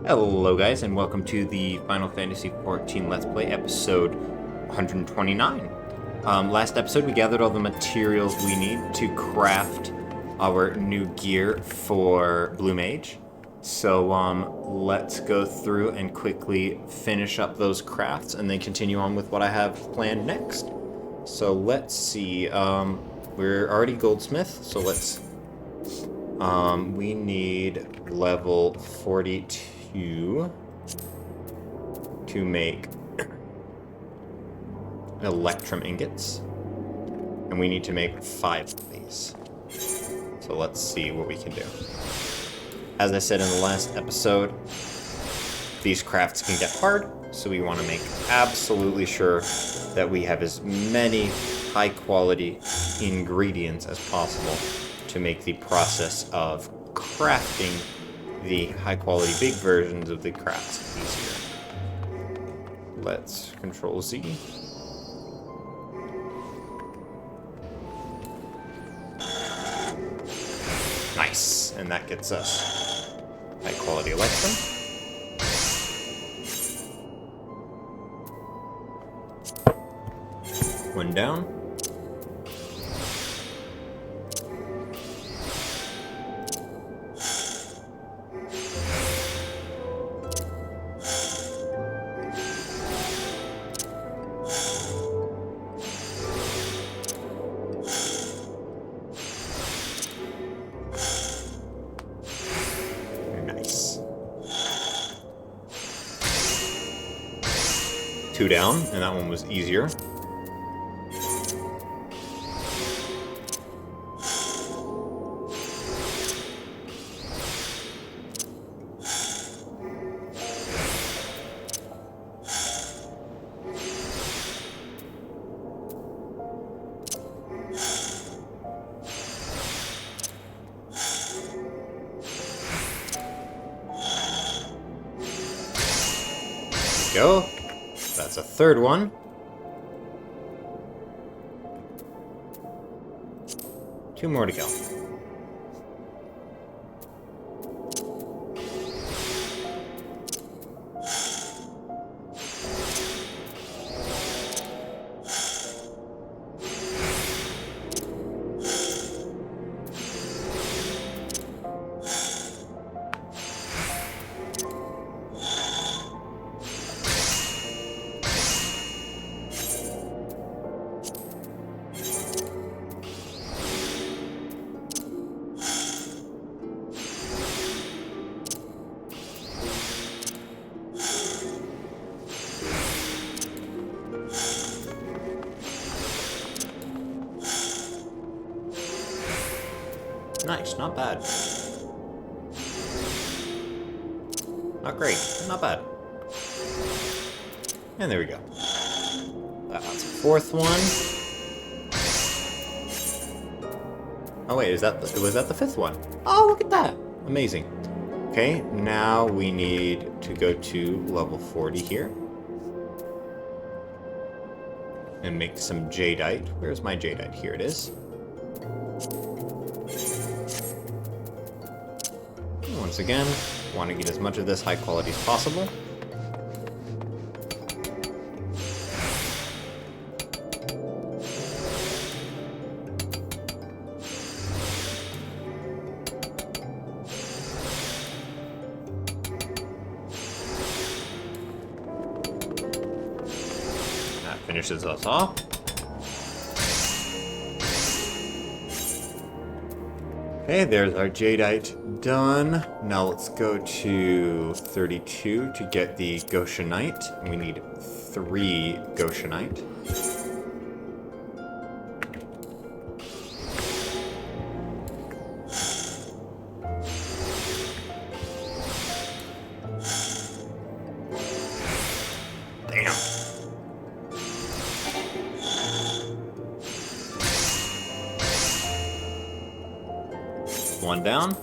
Hello guys, and welcome to the Final Fantasy XIV Let's Play episode 129. Last episode we gathered all the materials we need to craft our new gear for Blue Mage. So let's go through and quickly finish up those crafts and then continue on with what I have planned next. So let's see, we're already goldsmith, so let's we need level 42 to make electrum ingots, and we need to make 5 of these. So let's see what we can do. As I said in the last episode, these crafts can get hard, so we want to make absolutely sure that we have as many high quality ingredients as possible to make the process of crafting the high quality big versions of the crafts easier. Let's Control Z. Nice, and that gets us high quality electrum. One down. Two down, and that one was easier. Go. That's a third one. Two more to go. Nice, not bad. Not great, not bad. And there we go. That's a fourth one. Oh wait, was that the fifth one? Oh, look at that! Amazing. Okay, now we need to go to level 40 here. And make some jadeite. Where's my jadeite? Here it is. Once again, want to get as much of this high quality as possible. That finishes us off. Okay, there's our jadeite done. Now let's go to 32 to get the goshenite. We need 3 goshenite. Damn. One down.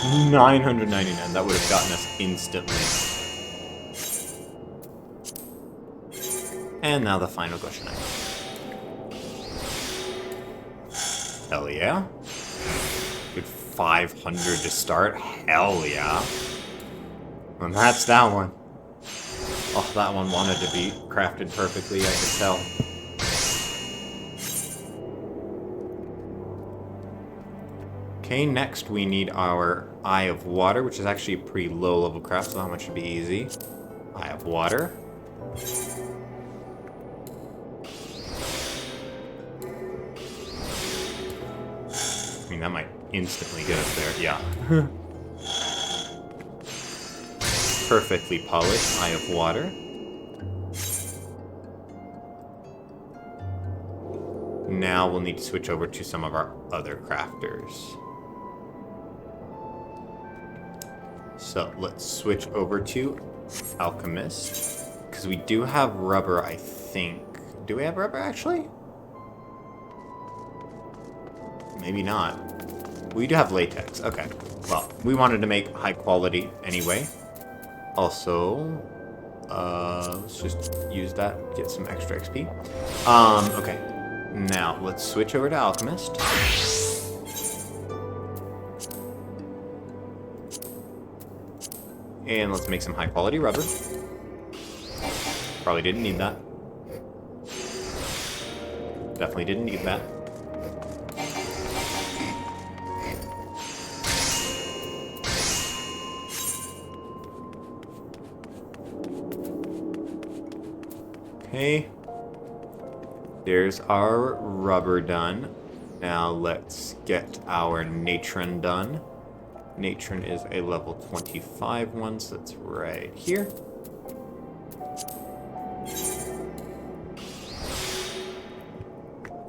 999. That would have gotten us instantly. And now the final Gusher Knife. Hell yeah. Good 500 to start. Hell yeah. And that's that one. Oh, that one wanted to be crafted perfectly, I could tell. Okay, next we need our Eye of Water, which is actually a pretty low level craft, so that one should be easy. Eye of Water. I mean, that might instantly get us there, yeah. Perfectly polished Eye of Water. Now we'll need to switch over to some of our other crafters. So let's switch over to Alchemist, because we do have rubber, I think. Do we have rubber, actually? Maybe not. We do have latex. Okay. Well, we wanted to make high quality anyway. Also, let's just use that, get some extra XP. Okay. Now, let's switch over to Alchemist. And let's make some high quality rubber. Probably didn't need that. Definitely didn't need that. Okay. There's our rubber done. Now let's get our natron done. Natron is a level 25 one, so that's right here.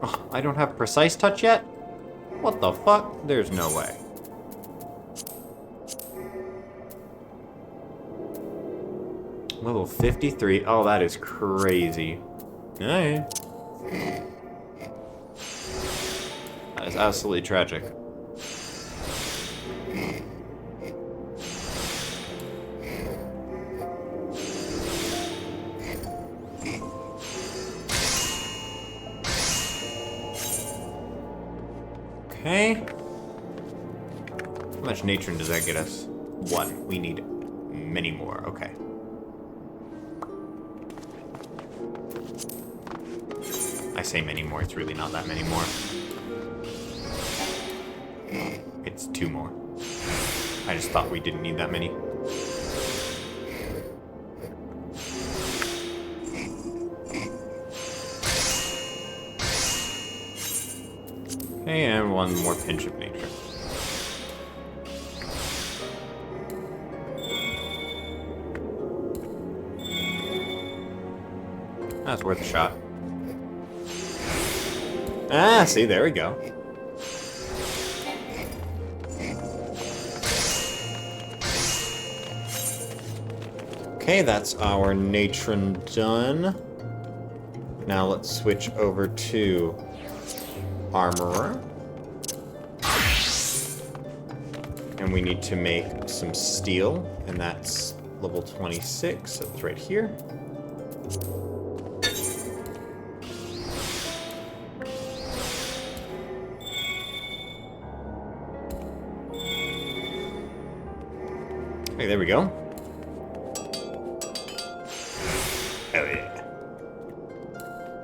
Oh, I don't have precise touch yet? What the fuck? There's no way. Level 53. Oh, that is crazy. Hey. That is absolutely tragic. Okay. How much natron does that get us? 1. We need many more. Okay. I say many more, it's really not that many more. It's 2 more. I just thought we didn't need that many. Okay, and 1 more pinch of natron. That's worth a shot. Ah, see, there we go. Okay, that's our natron done. Now let's switch over to Armorer. And we need to make some steel, and that's level 26, so it's right here. Okay, there we go. Hell yeah.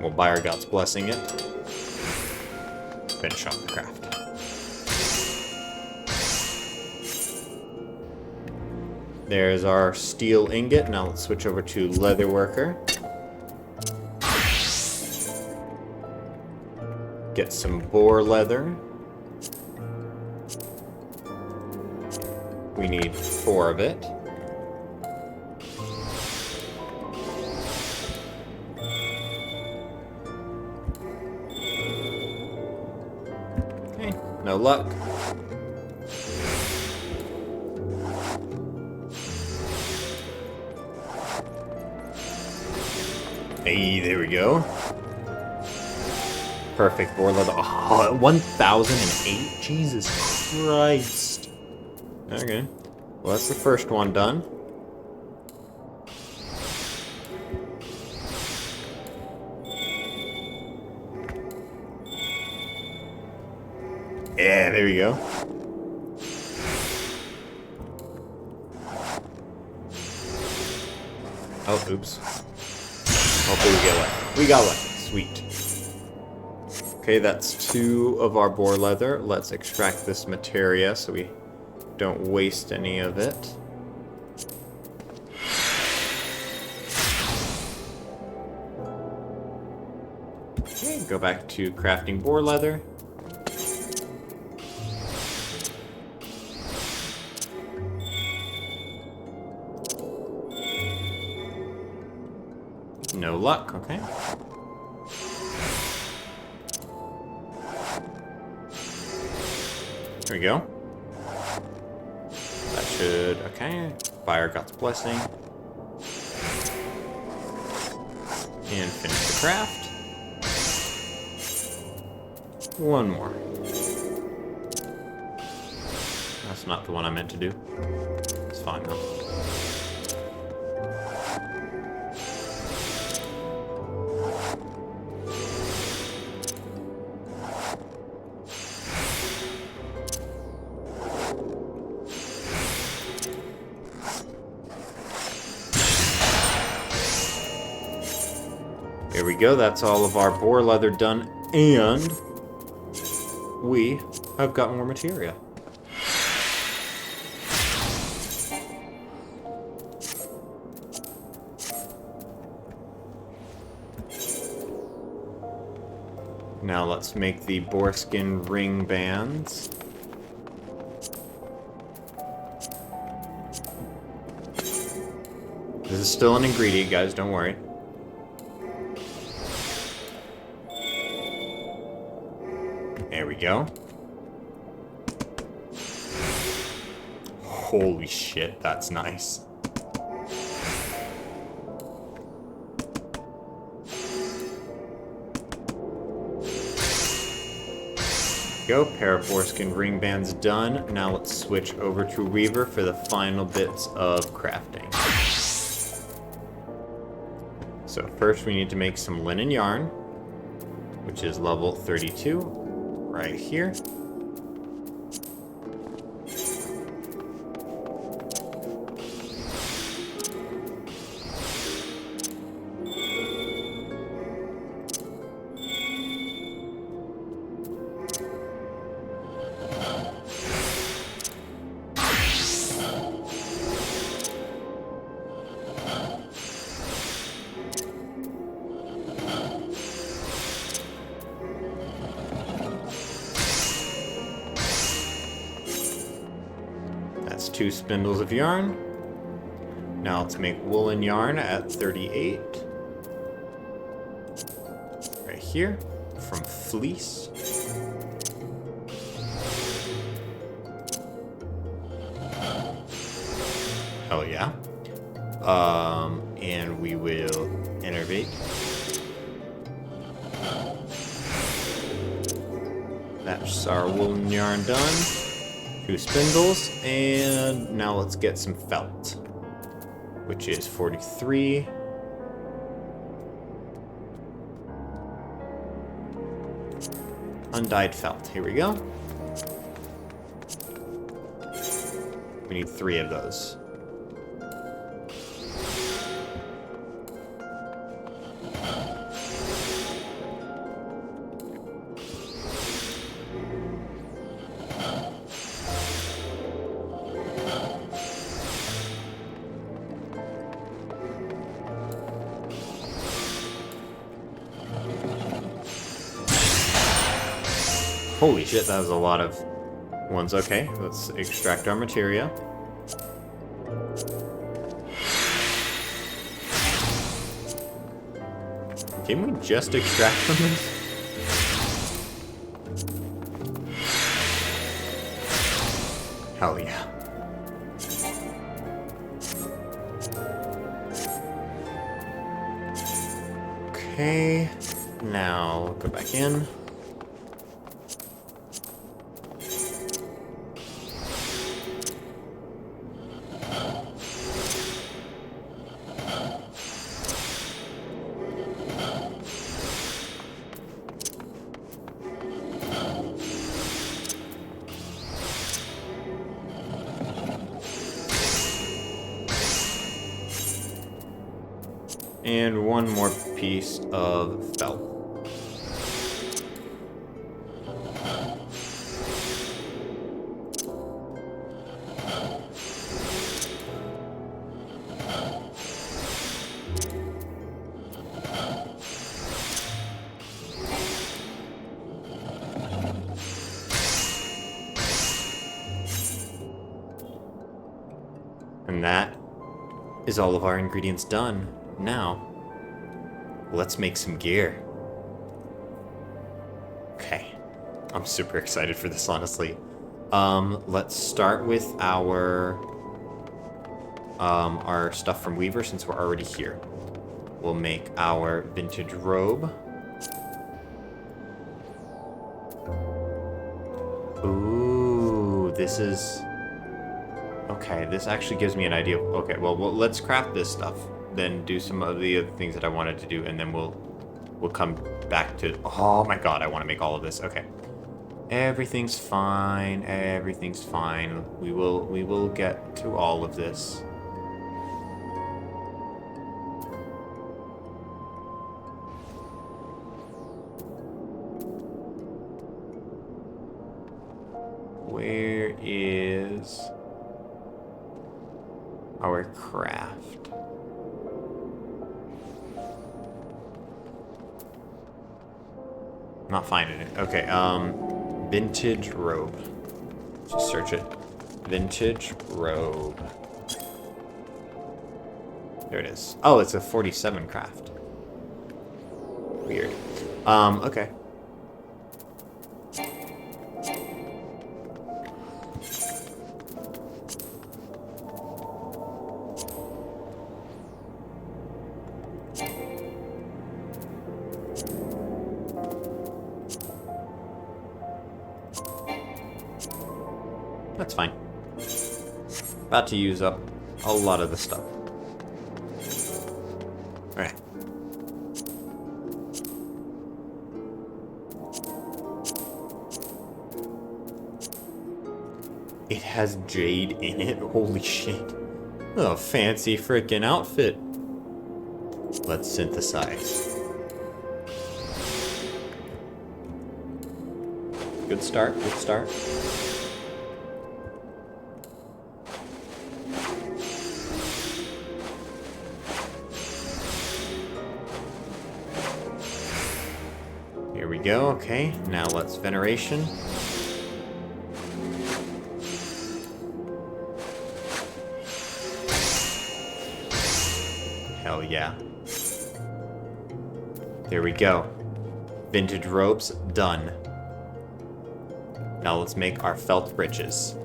We'll buy our God's blessing it. Finish off the craft. There's our steel ingot. Now let's switch over to leather worker. Get some boar leather. We need 4 of it. Okay, no luck. Hey, there we go. Perfect boar leather. Oh, 1008? Jesus Christ. Okay. Well, that's the first one done. Yeah, there we go. Oh, oops. Hopefully we get lucky. We got lucky. Sweet. Okay, that's 2 of our boar leather. Let's extract this materia so we don't waste any of it. Okay, go back to crafting boar leather. No luck, okay. There we go. That should, okay. Fire God's blessing. And finish the craft. One more. That's not the one I meant to do. It's fine though. There we go, that's all of our boar leather done, and we have got more materia. Now let's make the boarskin ring bands. This is still an ingredient, guys, don't worry. There we go. Holy shit, that's nice. Go, pair of foreskin ring bands done. Now let's switch over to Weaver for the final bits of crafting. So first we need to make some linen yarn, which is level 32. Right here. That's 2 spindles of yarn. Now let's make woolen yarn at 38. Right here, from fleece. Hell yeah. And we will innervate. That's our woolen yarn done. 2 spindles, and now let's get some felt, which is 43. Undyed felt, here we go. We need 3 of those. Holy shit, that was a lot of ones. Okay, let's extract our materia. Can we just extract from this? Hell yeah. Okay, now go back in. And one more piece of felt. And that is all of our ingredients done. Now, let's make some gear. Okay. I'm super excited for this, honestly. Let's start with our stuff from Weaver since we're already here. We'll make our vintage robe. Ooh, this is... Okay, this actually gives me an idea of... Okay, well, let's craft this stuff. Then do some of the other things that I wanted to do, and then we'll come back to... Oh my god, I want to make all of this. Okay. Everything's fine. Everything's fine. We will get to all of this. Where is our craft? Not finding it. Okay, vintage robe. Just search it. Vintage robe. There it is. Oh, it's a 47 craft. Weird. Okay. That's fine. About to use up a lot of the stuff. Alright. It has jade in it? Holy shit. Oh, fancy freaking outfit. Let's synthesize. Good start, good start. Here we go, okay. Now let's veneration. Hell yeah. There we go. Vintage robes, done. Now let's make our felt breeches.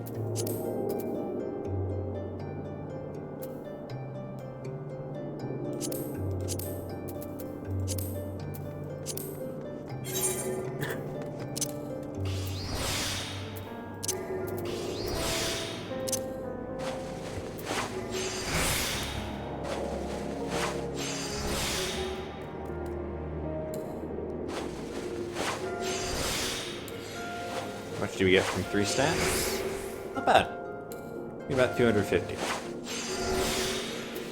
How much do we get from 3 stacks? Not bad. About 250.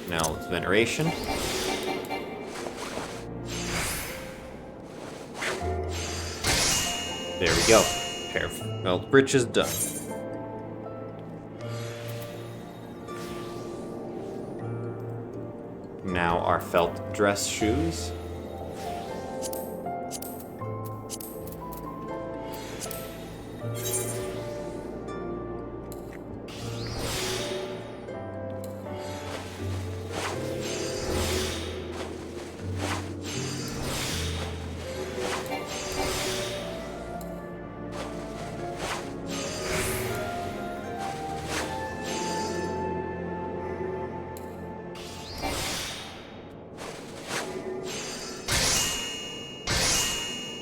Now let's veneration. There we go. Pair of felt breeches done. Now our felt dress shoes.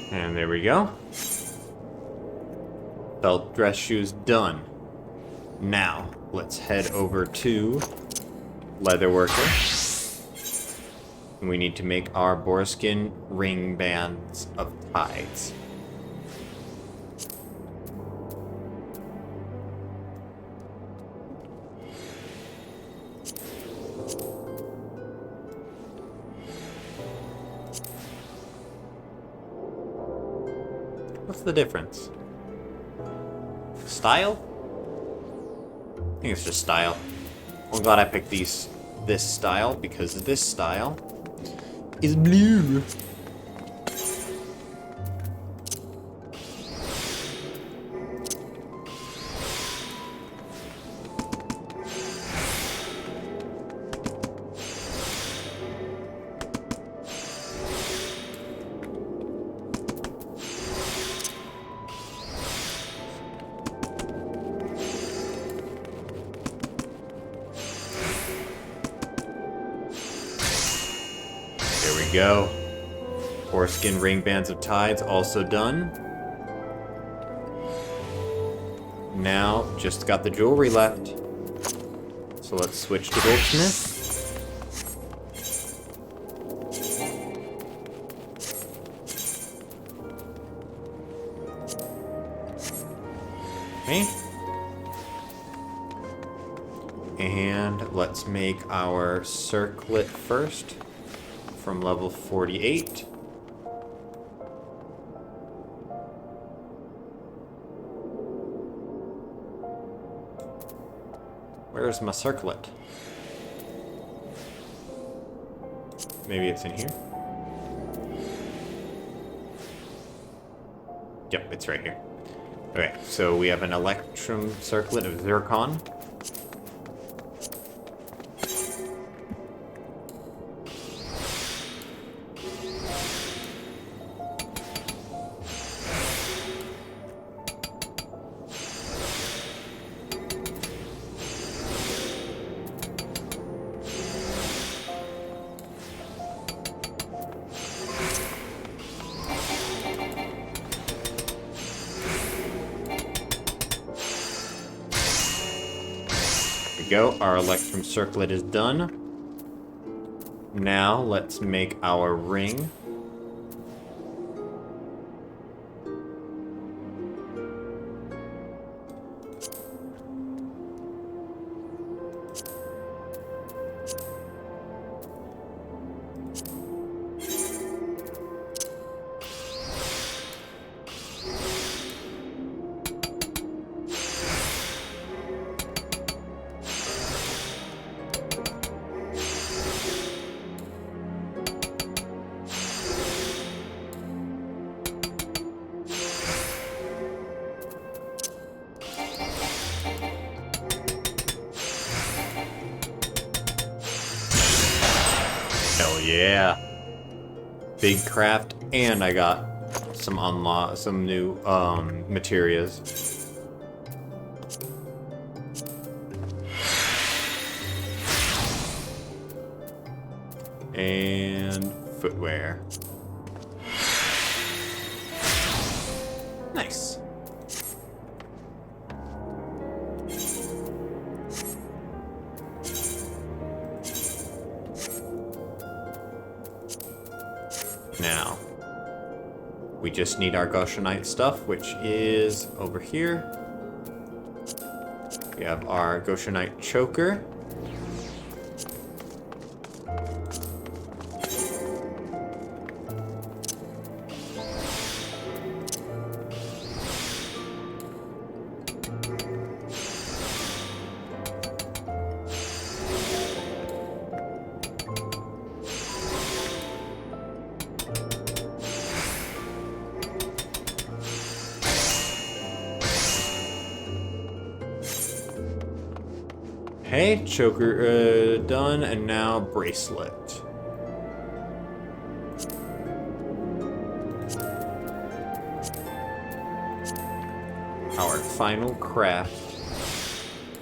And there we go. Felt dress shoes done. Now, let's head over to Leatherworker. And we need to make our boarskin ring bands of tides. What's the difference? Style? I think it's just style. I'm glad I picked this style, because this style is blue. There we go. Foreskin ring bands of tides also done. Now, just got the jewelry left. So let's switch to goldsmith. Okay. And let's make our circlet first from level 48. Where's my circlet? Maybe it's in here? Yep, it's right here. Okay, so we have an electrum circlet of zircon. Go. Our electrum circlet is done. Now let's make our ring. Hell yeah. Big craft, and I got some new materials. And footwear. Nice. Now, we just need our Goshenite stuff, which is over here. We have our Goshenite choker. Okay, choker done, and now bracelet. Our final craft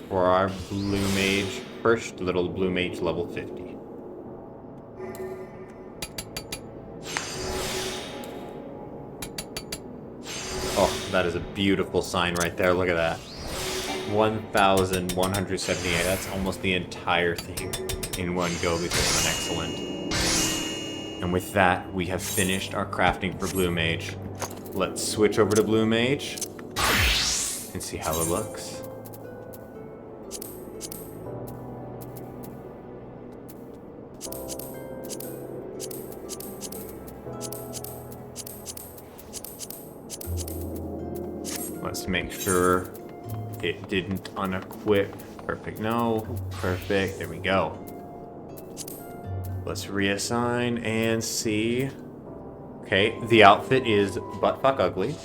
for our blue mage, first little blue mage level 50. Oh, that is a beautiful sign right there, look at that. 1,178. That's almost the entire thing in one go because of an excellent. And with that, we have finished our crafting for Blue Mage. Let's switch over to Blue Mage and see how it looks. Just make sure it didn't unequip. Perfect, no. Perfect, there we go. Let's reassign and see. Okay, the outfit is buttfuck ugly.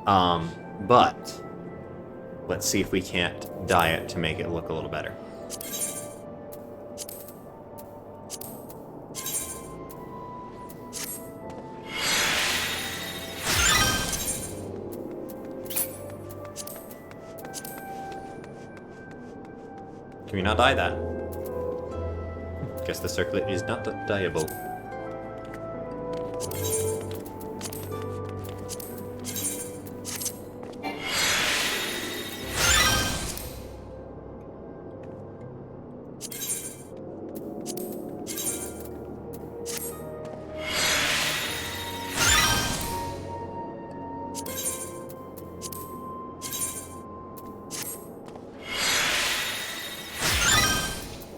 But let's see if we can't dye it to make it look a little better. Can we not dye that? Guess the circlet is not dyeable.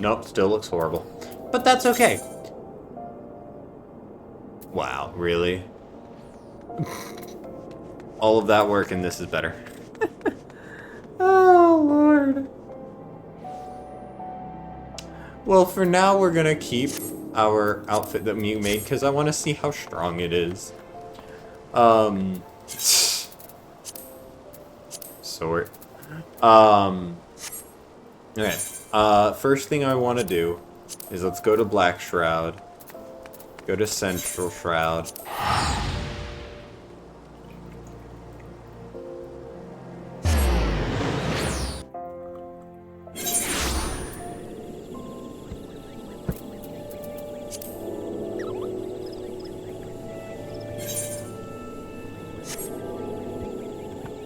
Nope, still looks horrible. But that's okay. Wow, really? All of that work and this is better. Oh, Lord. Well, for now, we're gonna keep our outfit that we made because I want to see how strong it is. Sort. Okay. First thing I want to do is let's go to Black Shroud, go to Central Shroud.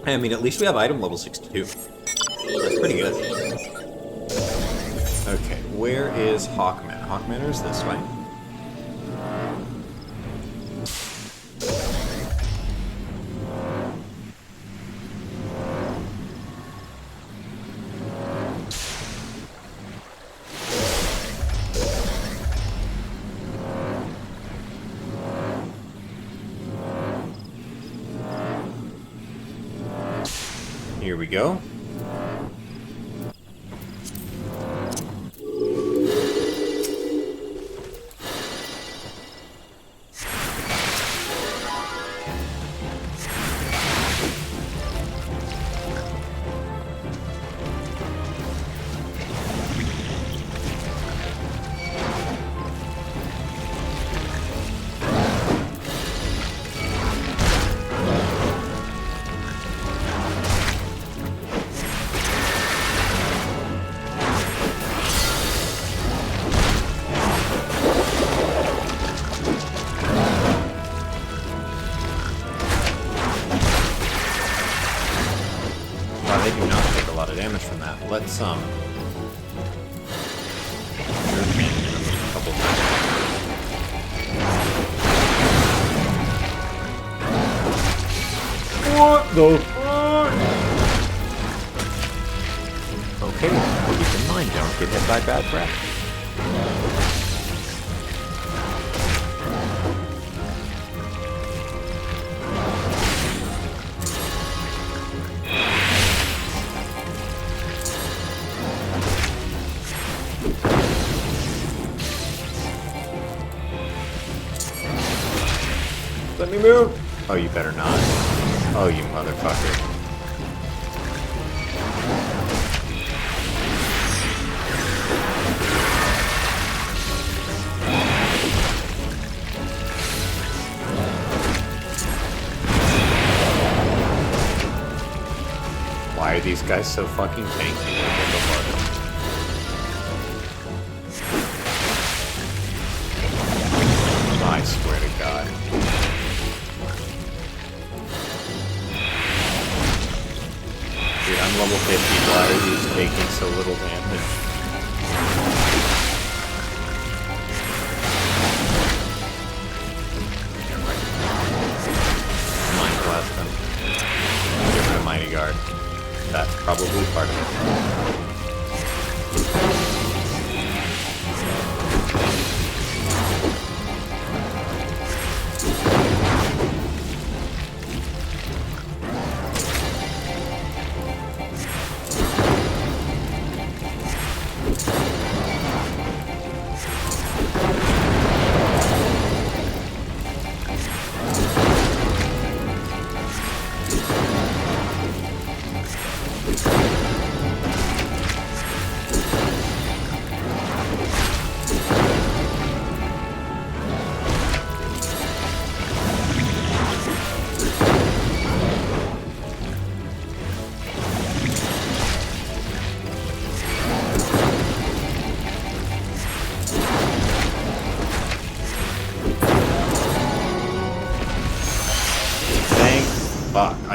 I mean, at least we have item level 62. That's pretty good. Okay, where is Hawkman? Hawkman is this way. Here we go. They do not take a lot of damage from that. Let's couple what the fuck? Okay, keep in mind, don't get hit by bad breath. Let me move! Oh, you better not. Oh, you motherfucker. Why are these guys so fucking tanky? What the fuck? I swear to God. Dude, I'm level 50. Why are these taking so little damage? Mind blast them. Give it a mighty guard. That's probably part of it.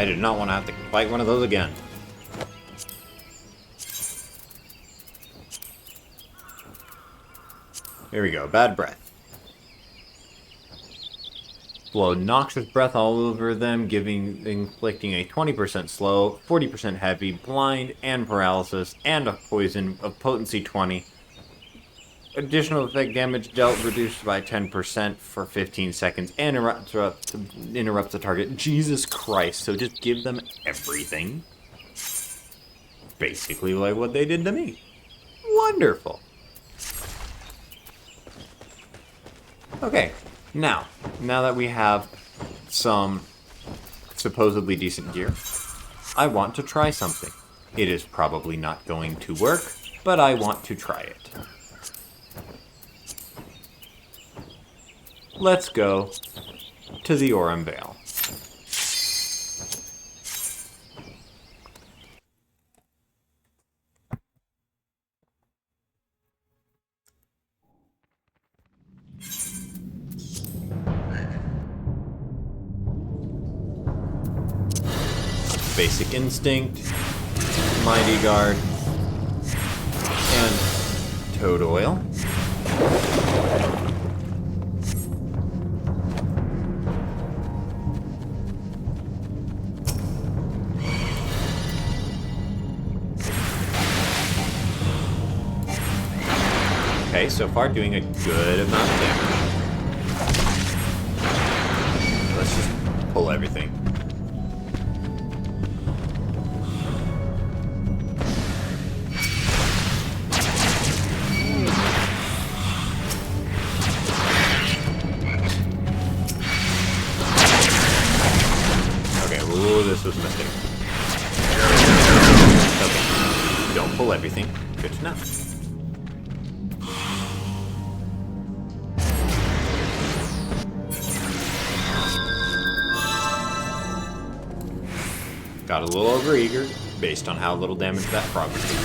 I did not want to have to fight one of those again. Here we go, bad breath. Blow noxious breath all over them, inflicting a 20% slow, 40% heavy, blind, and paralysis, and a poison of potency 20. Additional effect damage dealt reduced by 10% for 15 seconds and interrupts the target. Jesus Christ, so just give them everything. Basically like what they did to me. Wonderful. Okay, now that we have some supposedly decent gear, I want to try something. It is probably not going to work, but I want to try it. Let's go to the Aurum Vale. Basic Instinct, Mighty Guard, and Toad Oil. Okay, so far doing a good amount of damage. Let's just pull everything. Ooh, this was a mistake. Okay, don't pull everything. Good to know. Got a little overeager based on how little damage that frog was doing.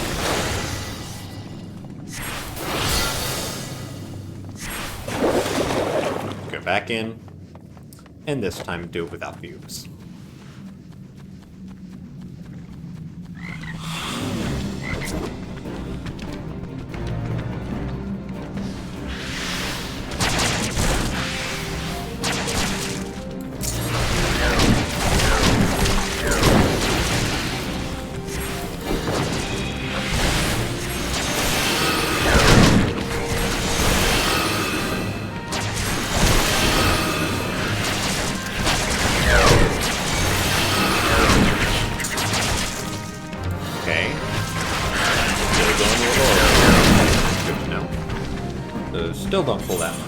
Go back in, and this time do it without views. Still don't pull that much.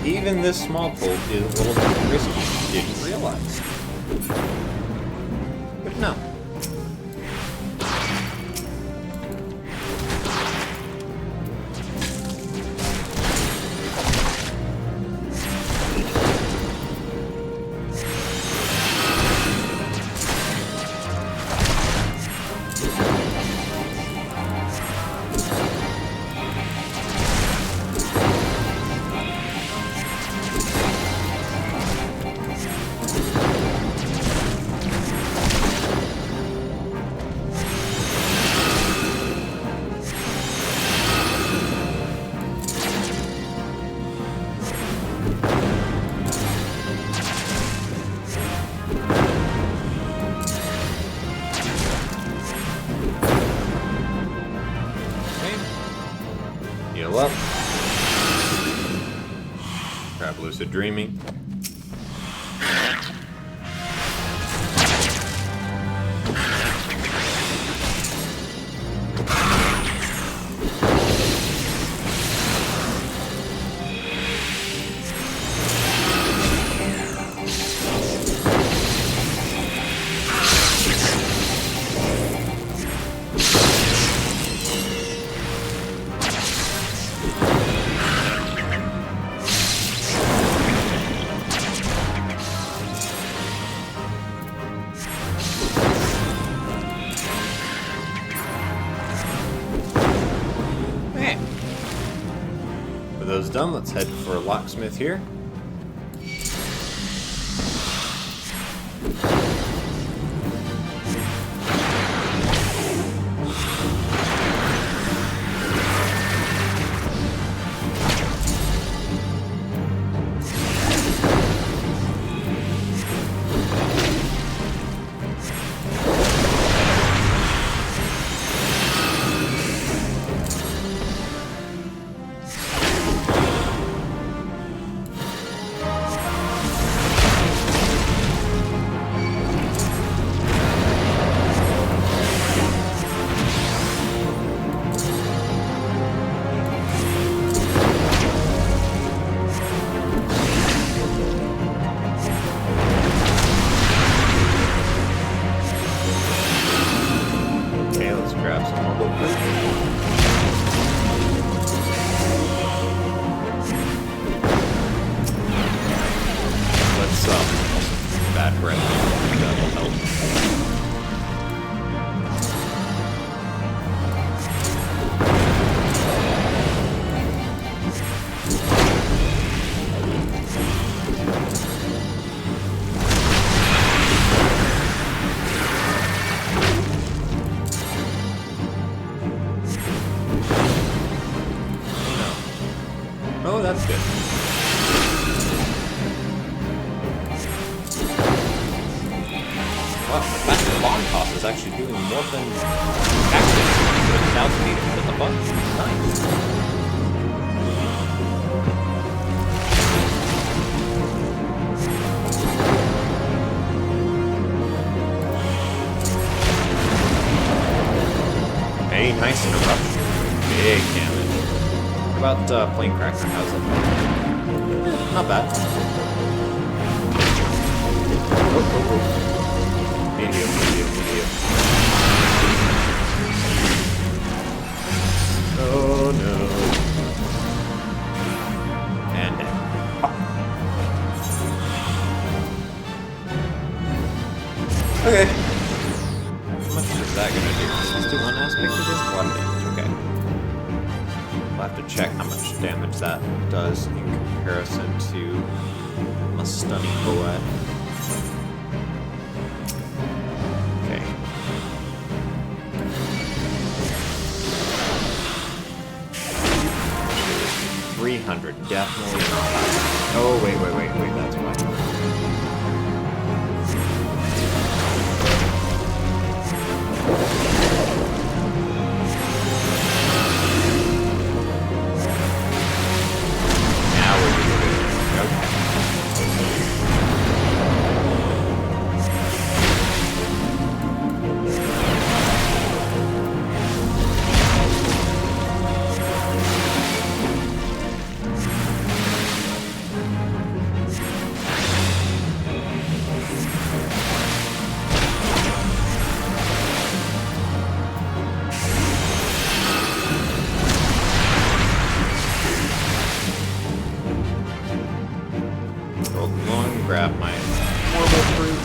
Even this small pull is a little bit risky. Didn't realize. But no. Heal up. Grab Lucid Dreaming. With those done, let's head for Locksmith here. Bad breath. That'll help. No. Oh, that's good. Wow, the fact that Long Toss is actually doing more than Cactus without me to hit the button. Nice. Hey, nice interruption. Big damage. What about Flame Cracker? How's it? Not bad. Oh. Medium. Oh no. And down. Okay. How much is that gonna do? Let's do one aspect of this. 1 damage, okay. We'll have to check how much damage that does in comparison to my stunning Boad. 300, definitely not. Oh, wait, that's why. Now we're doing it. Okay. Grab my horrible fruit.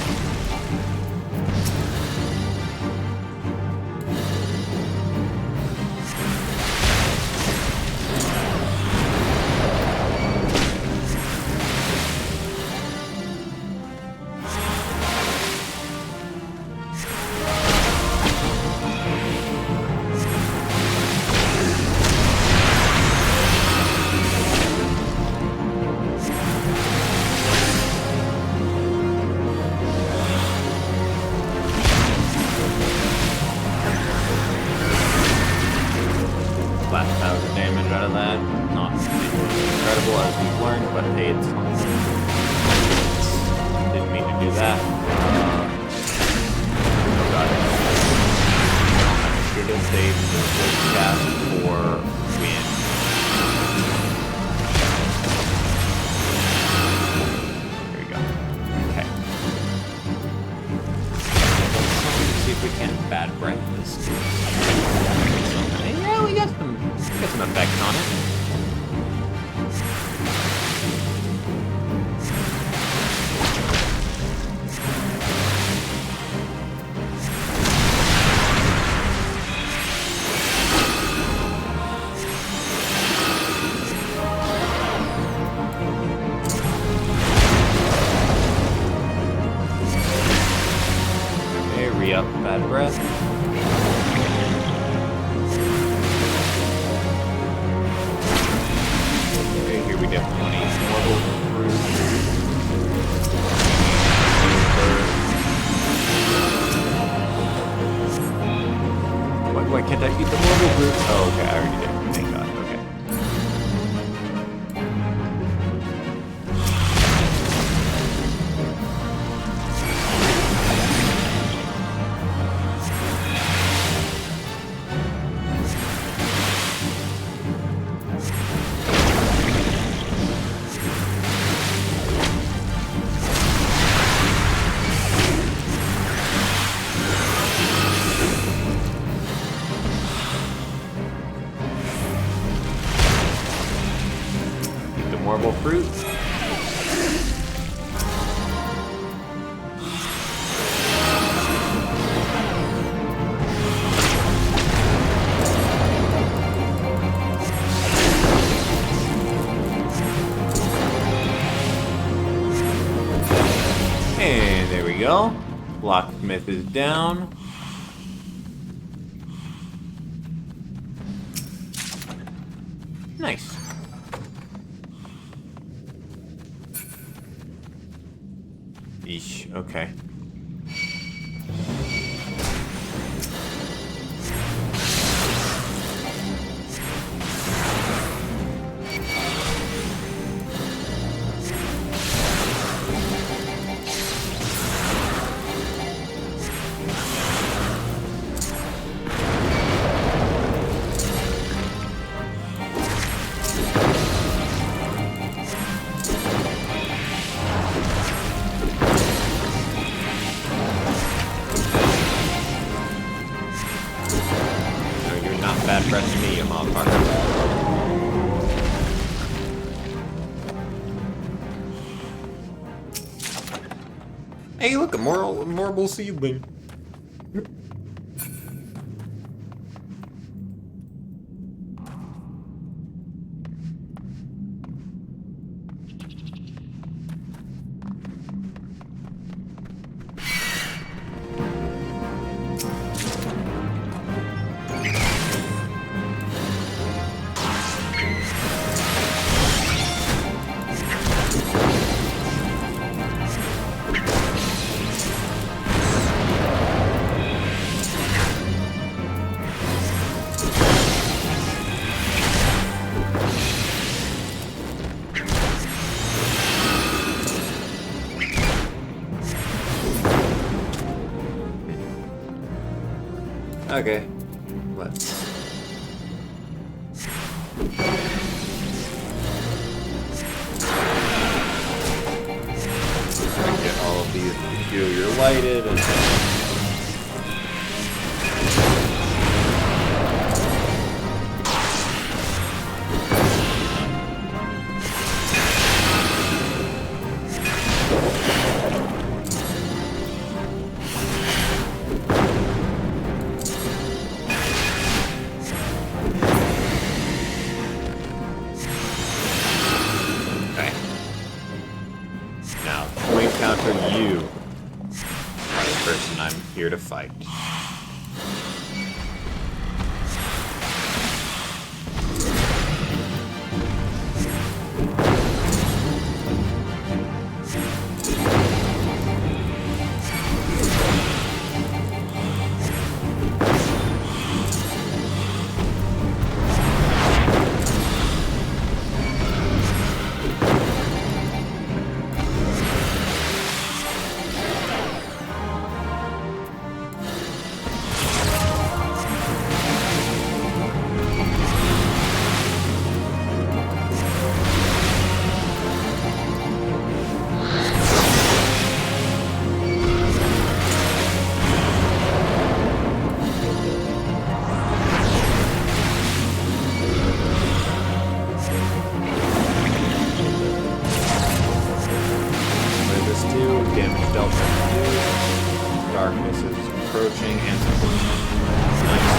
as we've learned, but hey, it's didn't mean to do that. Oh god. I should have saved the switch cast for win. Here we go. Okay. Let's see if we can bad breath this. Yeah, we got some effect on it. Up, bad breath. Okay, here we definitely need Marble Fruit. Why can't I eat the Marble Fruit? Oh, okay, I already did. Thank God. Okay. Marble Fruit. And there we go. Locksmith is down. Nice. Eesh, okay. Bad press to me, you motherfucker. Hey, look, a marble seedling. Okay, let's... get all of these peculiar lighted and... Counter you, the person I'm here to fight. stealth. Darkness is approaching and nice.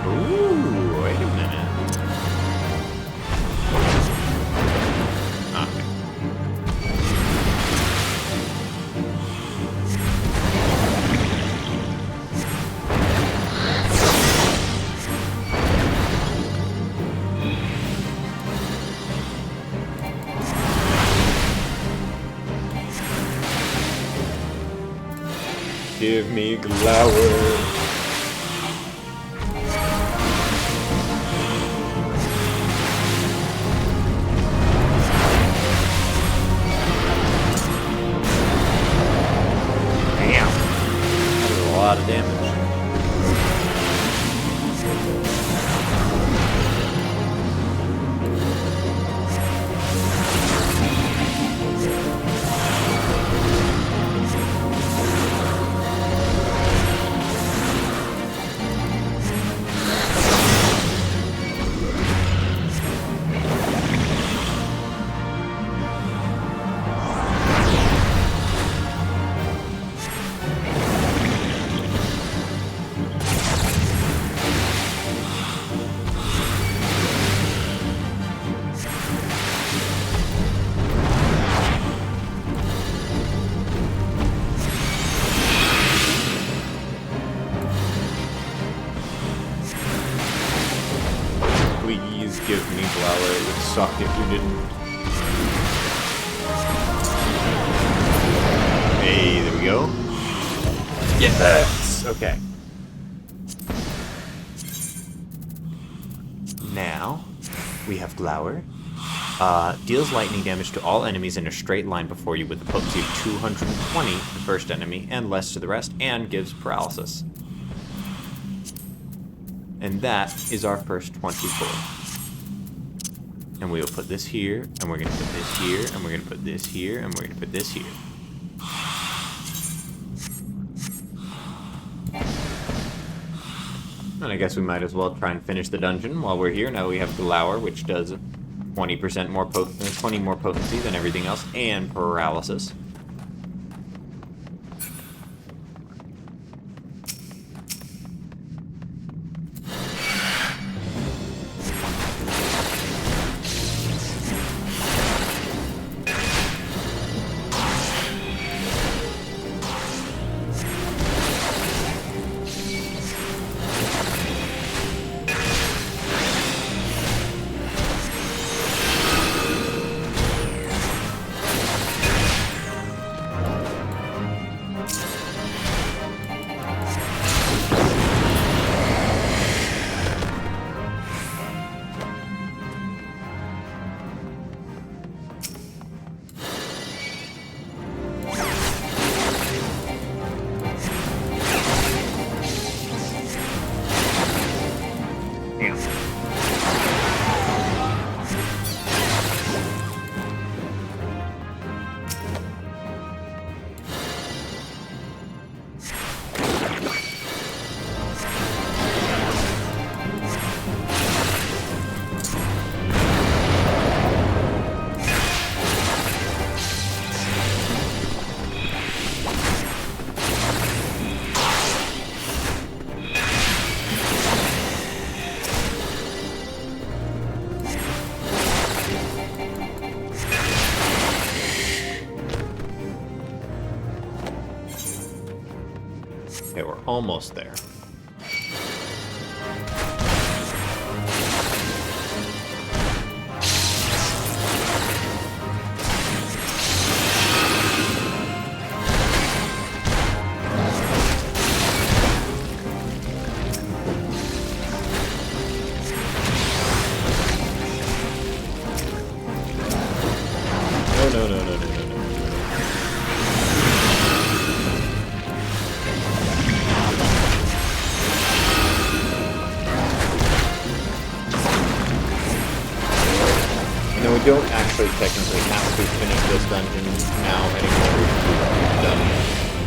Ooh, wait a minute. Okay. Give me glower. A lot of damage. Please give me glower. It would suck if you didn't. Hey, there we go. Yes! Okay. Now, we have glower. Deals lightning damage to all enemies in a straight line before you with a potency of 220 to the first enemy and less to the rest, and gives paralysis. And that is our first 24. And we will put this here, and we're going to put this here, and we're going to put this here, and we're going to put this here. And I guess we might as well try and finish the dungeon while we're here. Now we have glower, which does 20% more 20 more potency than everything else, and paralysis. Okay, we're almost there. No. No, we don't actually technically have to finish this dungeon now anymore. We've done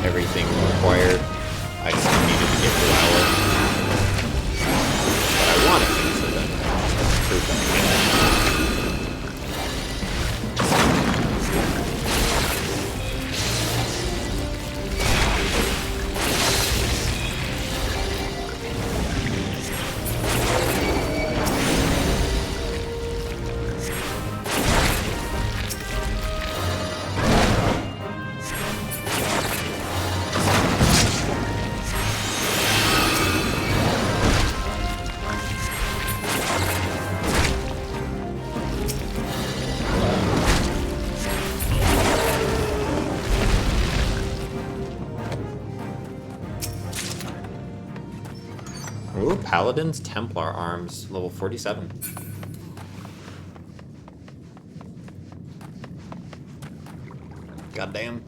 everything required. I just needed to get to Flower. But I want to finish the dungeon. Prove that I can. Paladin's Templar arms, level 47. Goddamn.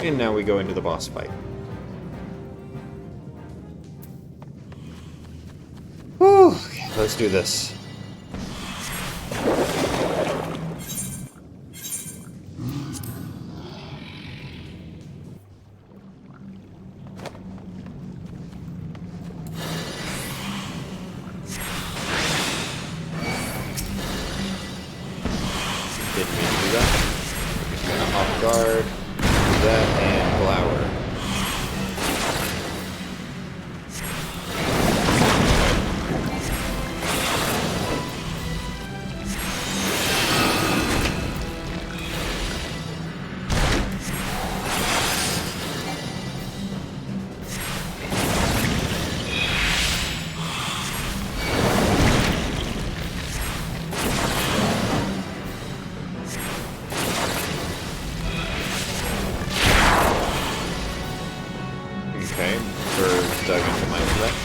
And now we go into the boss fight. Whew, okay, let's do this. Didn't mean to do that. Just gonna off guard. That and Glower. Okay, birds dug into my flesh.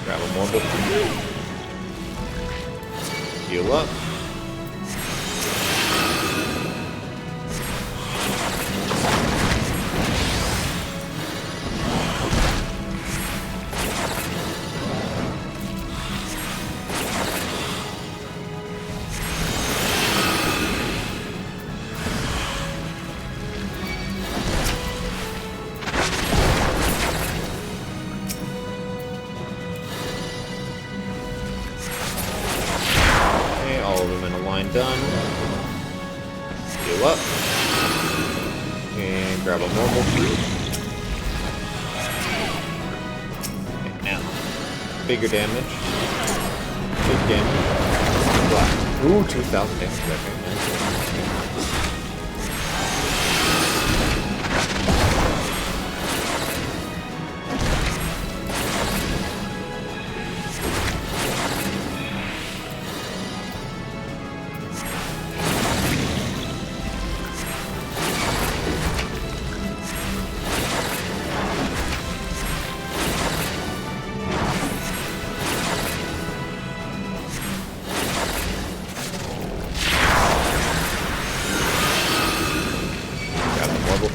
Grab a more book. Heal up. All of them in a line done. Heal up. And grab a normal fruit. Okay, now. Bigger damage. Big damage. Blast. Ooh, 2,000 damage. Okay, nice.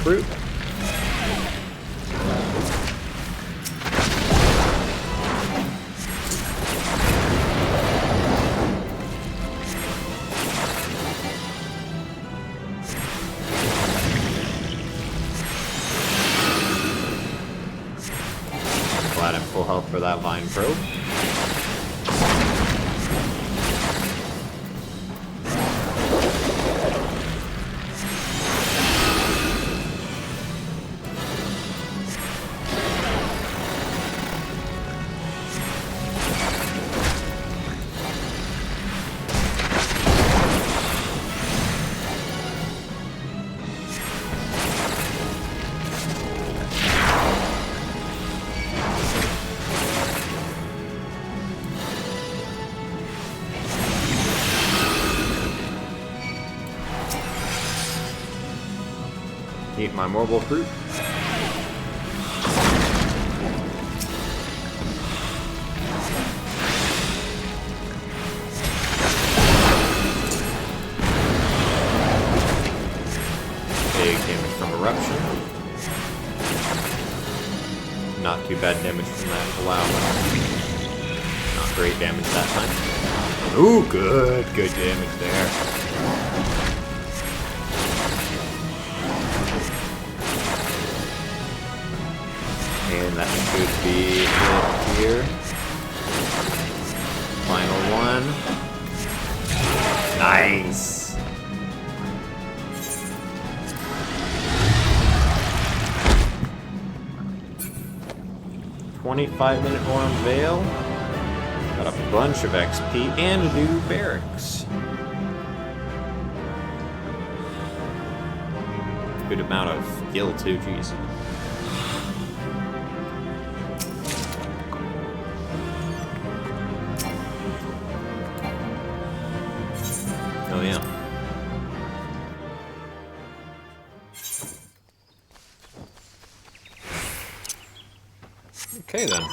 Fruit. Glad I'm full health for that line probe. Eat my marble fruit. corruption. Not too bad damage from that. Wow. Not great damage that time. Ooh, good damage there. And that should be it here. Final one. Nice. 25-minute more on Vale. Got a bunch of XP and a new barracks. Good amount of gil too, jeez. Oh yeah. Okay then.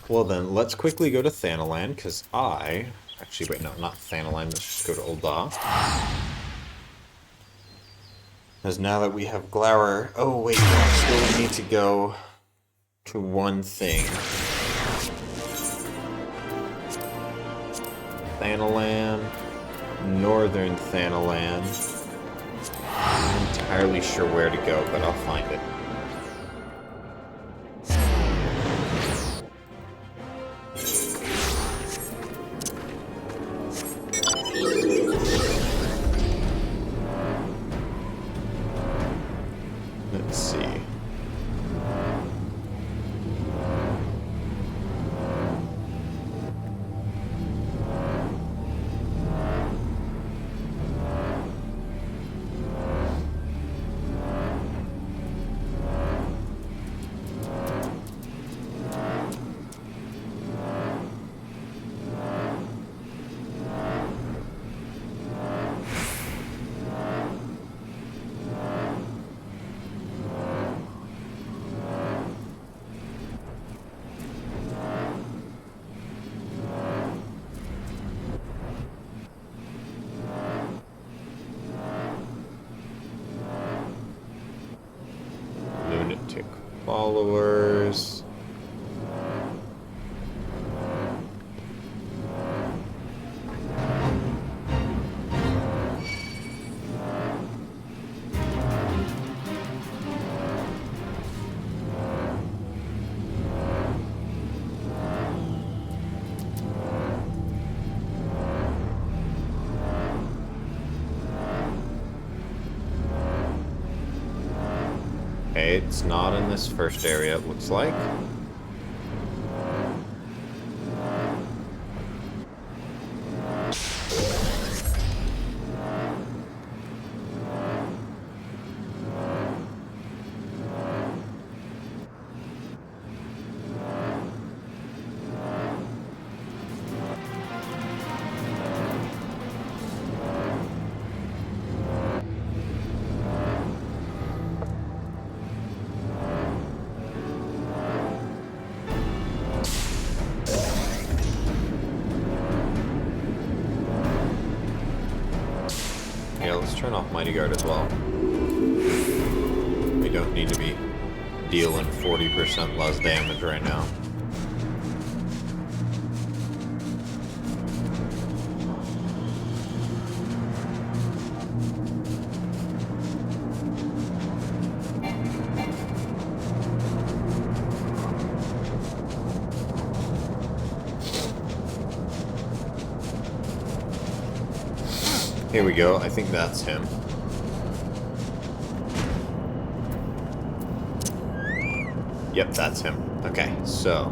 Well then, let's quickly go to Thanalan, because actually wait, no, not Thanalan, let's just go to Ul'dah. Because now that we have Glower... Oh wait, we still need to go to one thing. Thanalan, Northern Thanalan. I'm not entirely sure where to go, but I'll find it. Let's see. Lunatic followers. Okay, it's not in this first area, it looks like. Yeah, let's turn off Mighty Guard as well. We don't need to be dealing 40% less damage right now. Here we go, I think that's him. Yep, that's him. Okay, so...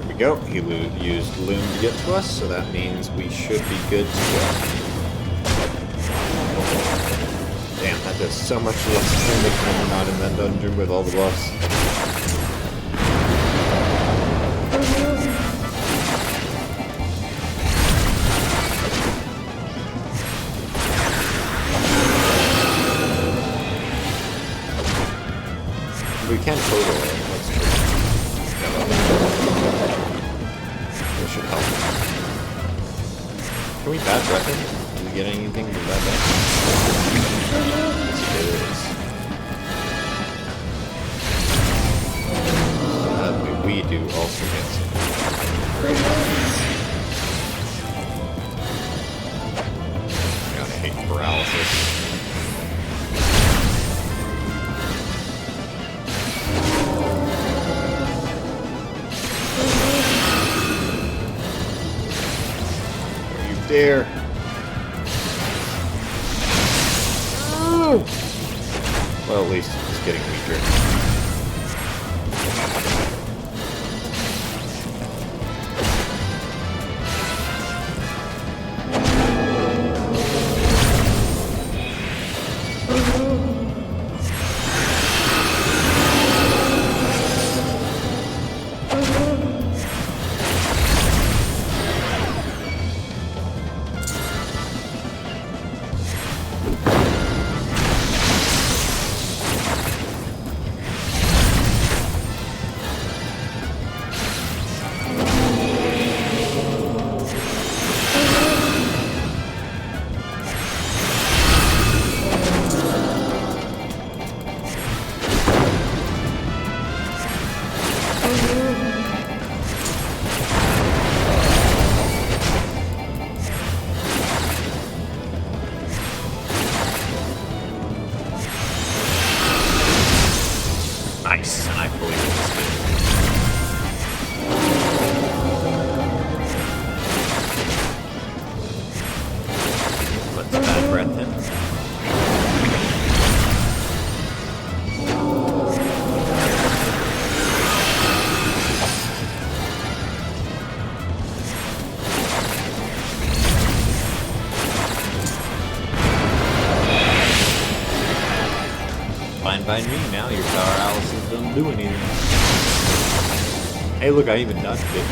Here we go, he used Loom to get to us, so that means we should be good to go. Damn, that does so much less damage when we're not in that dungeon with all the buffs. We can total it. That's true. That should help. Can we bad breath him? Do we get anything from bad breath? Yes, it is. We do also get some. God, I hate paralysis. Dare. Oh. Well, at least it's getting weaker. Nice, and I fully resisted. Let's bad breath him. Fine by me, now your paralysis doesn't do anything. Hey look, I even dodged it.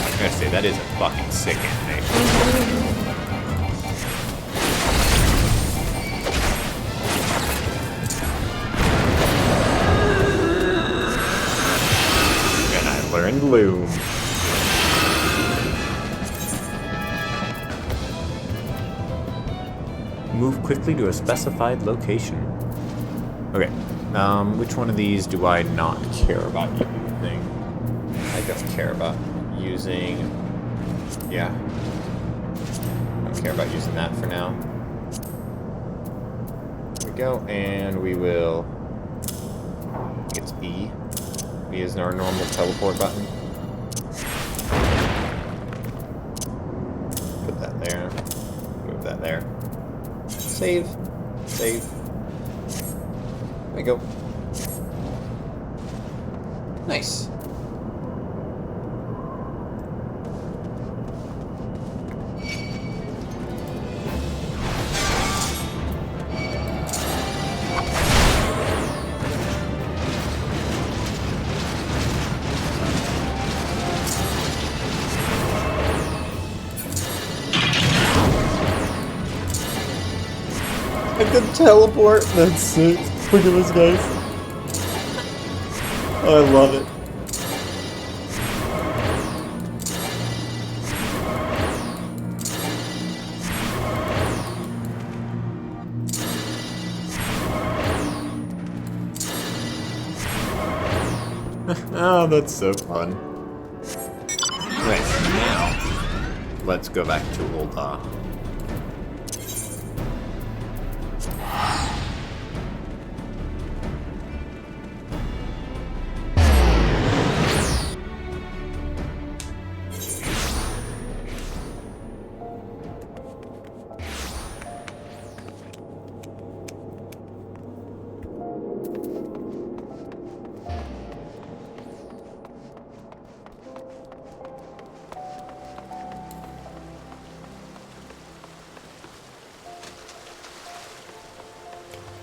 I gotta say, that is a fucking sick animation. Learned Loom. Move quickly to a specified location. Okay, which one of these do I not care about using? I don't care about using... Yeah. I don't care about using that for now. There we go, and we will... I think it's E. E is our normal teleport button. Put that there. Move that there. Save. Save. There we go. Nice. I can teleport. That's sick. Look at this, guys. Oh, I love it. Oh, that's so fun. Right, now let's go back to old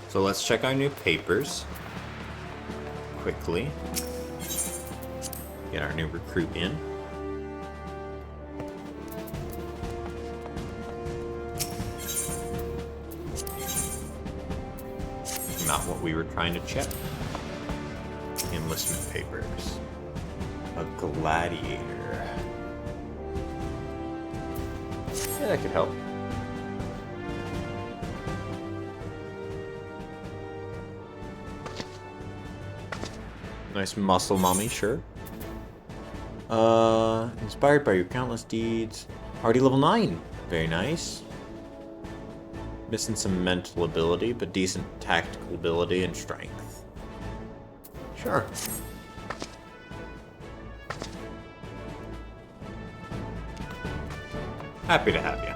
So let's check our new papers. quickly. Get our new recruit in. Not what we were trying to check. Enlistment papers. A gladiator. Yeah, that could help. Nice muscle mommy, sure. Inspired by your countless deeds. Already level 9. Very nice. Missing some mental ability, but decent tactical ability and strength. Sure. Happy to have you.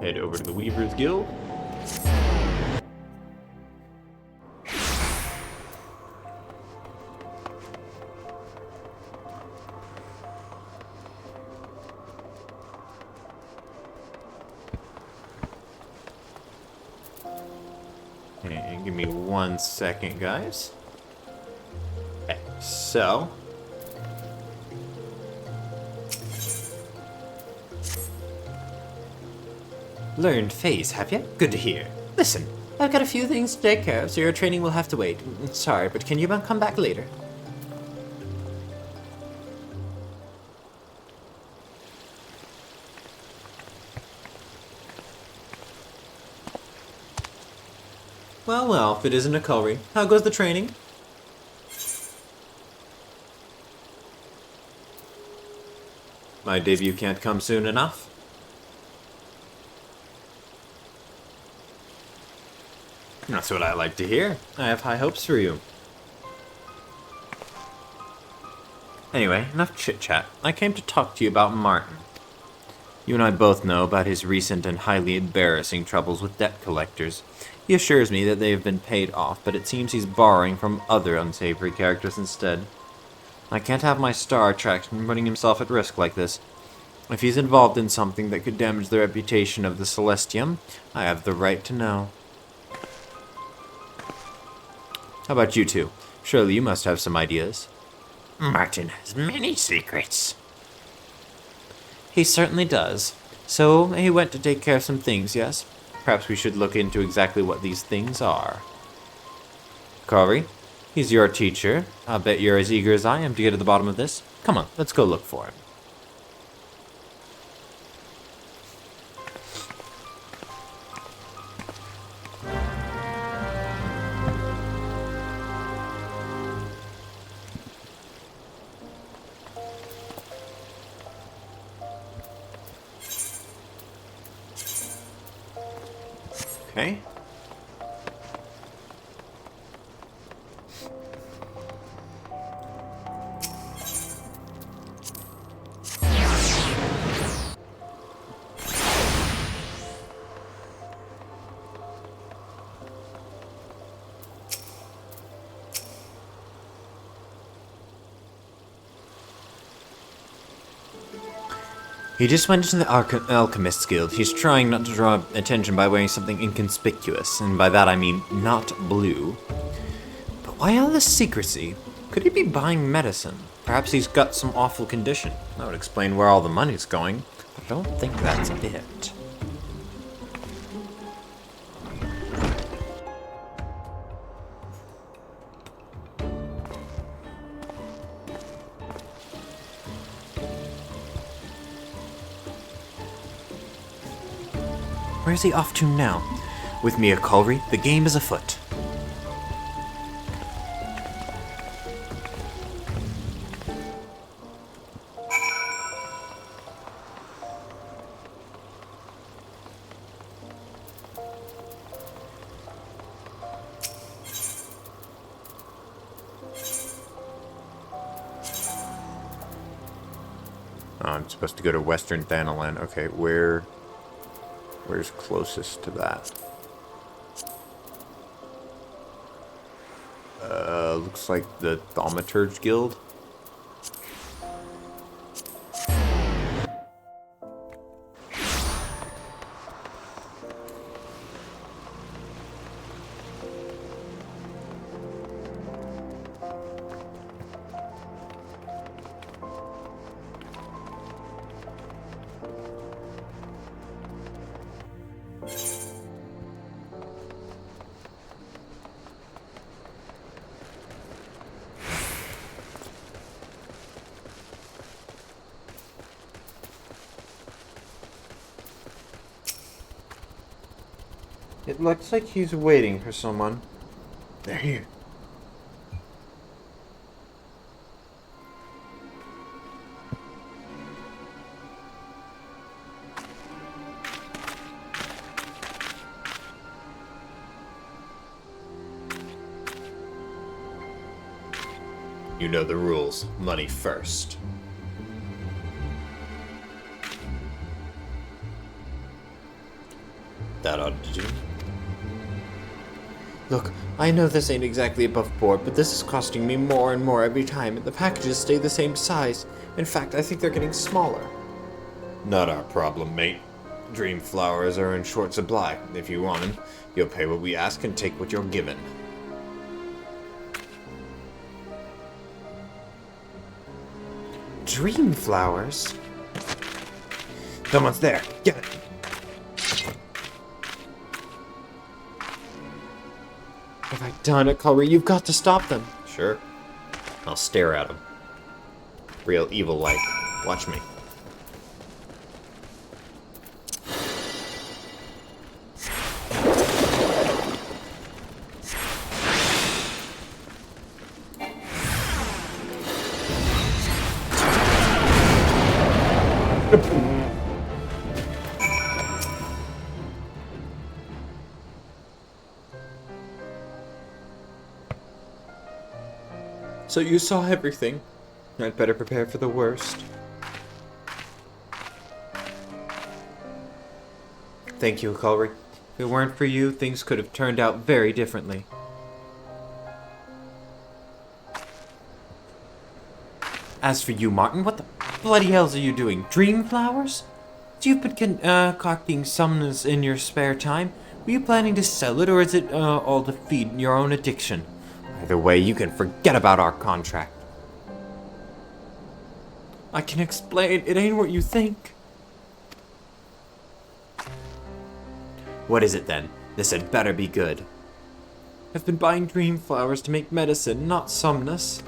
Head over to the Weaver's Guild. And give me 1 second, guys. Okay, so learned phase, have you? Good to hear. Listen, I've got a few things to take care of, so your training will have to wait. Sorry, but can you come back later? Well, if it isn't a Culry. How goes the training? My debut can't come soon enough? That's what I like to hear. I have high hopes for you. Anyway, enough chit-chat. I came to talk to you about Martin. You and I both know about his recent and highly embarrassing troubles with debt collectors. He assures me that they have been paid off, but it seems he's borrowing from other unsavory characters instead. I can't have my star attraction putting himself at risk like this. If he's involved in something that could damage the reputation of the Celestium, I have the right to know. How about you two? Surely you must have some ideas. Martin has many secrets. He certainly does. So, he went to take care of some things, yes? Perhaps we should look into exactly what these things are. Corey, he's your teacher. I'll bet you're as eager as I am to get to the bottom of this. Come on, let's go look for him. Okay. He just went into the Alchemist's Guild. He's trying not to draw attention by wearing something inconspicuous, and by that I mean not blue. But why all this secrecy? Could he be buying medicine? Perhaps he's got some awful condition. That would explain where all the money's going, but I don't think that's it. Where's he off to now? With Mia Culry, the game is afoot. Oh, I'm supposed to go to Western Thanalan. Okay, where's closest to that? Looks like the Thaumaturge Guild. It looks like he's waiting for someone. They're here. You know the rules. Money first. That ought to do. Look, I know this ain't exactly above board, but this is costing me more and more every time, and the packages stay the same size. In fact, I think they're getting smaller. Not our problem, mate. Dream flowers are in short supply. If you want them, you'll pay what we ask and take what you're given. Dream flowers? Someone's there. Get it. Have I done it, Culry? You've got to stop them. Sure. I'll stare at them. Real evil-like. Watch me. So you saw everything. I'd better prepare for the worst. Thank you, Culry. If it weren't for you, things could have turned out very differently. As for you, Martin, what the bloody hells are you doing? Dream flowers? You've been concocting summoners in your spare time. Were you planning to sell it, or is it all to feed your own addiction? Either way, you can forget about our contract. I can explain. It ain't what you think. What is it then? This had better be good. I've been buying dream flowers to make medicine, not somnus.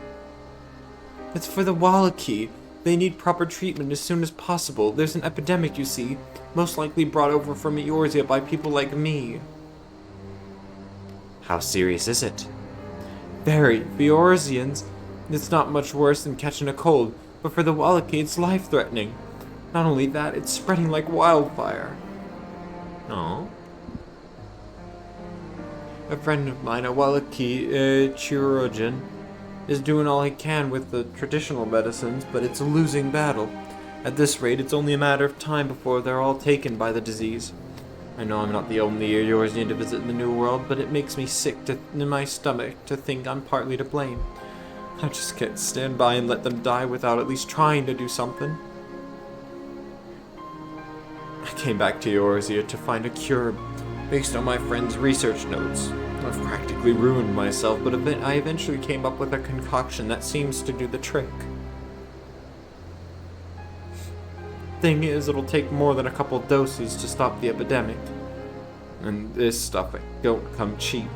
It's for the Wallachie. They need proper treatment as soon as possible. There's an epidemic, you see, most likely brought over from Eorzea by people like me. How serious is it? Very. For Eorzeans, it's not much worse than catching a cold, but for the Wallachie, it's life-threatening. Not only that, it's spreading like wildfire. Oh. A friend of mine, a Wallachie chirurgeon, is doing all he can with the traditional medicines, but it's a losing battle. At this rate, it's only a matter of time before they're all taken by the disease. I know I'm not the only Eorzean to visit the New World, but it makes me sick in my stomach to think I'm partly to blame. I just can't stand by and let them die without at least trying to do something. I came back to Eorzea to find a cure based on my friend's research notes. I've practically ruined myself, but I eventually came up with a concoction that seems to do the trick. Thing is, it'll take more than a couple doses to stop the epidemic. And this stuff don't come cheap.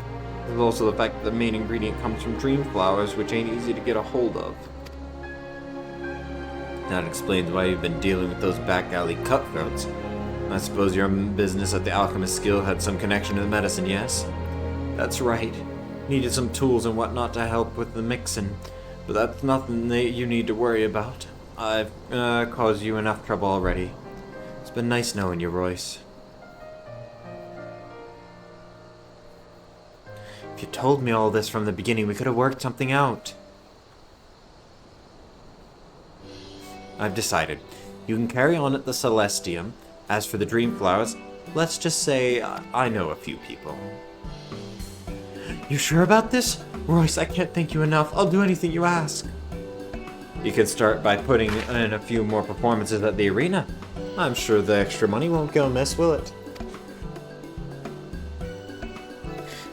There's also the fact that the main ingredient comes from dream flowers, which ain't easy to get a hold of. That explains why you've been dealing with those back alley cutthroats. I suppose your business at the Alchemist Guild had some connection to the medicine, yes? That's right. Needed some tools and whatnot to help with the mixing, but that's nothing that you need to worry about. I've caused you enough trouble already. It's been nice knowing you, Royce. If you told me all this from the beginning, we could have worked something out. I've decided. You can carry on at the Celestium. As for the Dream Flowers, let's just say I know a few people. You sure about this? Royce, I can't thank you enough. I'll do anything you ask. You could start by putting in a few more performances at the arena. I'm sure the extra money won't go amiss, will it?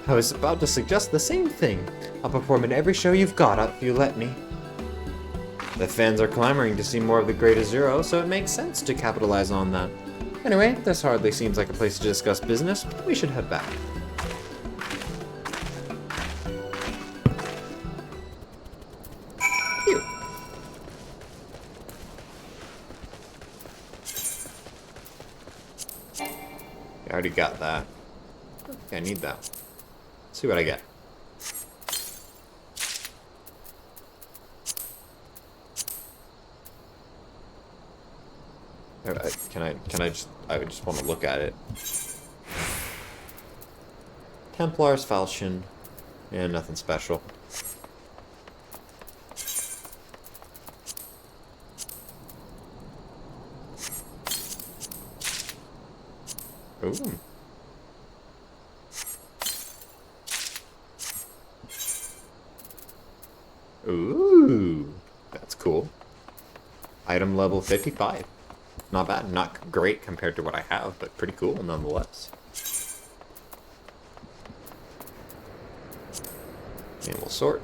I was about to suggest the same thing. I'll perform in every show you've got if you let me. The fans are clamoring to see more of the Greatest Zero, so it makes sense to capitalize on that. Anyway, this hardly seems like a place to discuss business. We should head back. Phew. I already got that. Okay, I need that. Let's see what I get. I just want to look at it. Templar's Falchion. Yeah, nothing special. Ooh. Ooh. That's cool. Item level 55. Not bad. Not great compared to what I have, but pretty cool nonetheless. And we'll sort.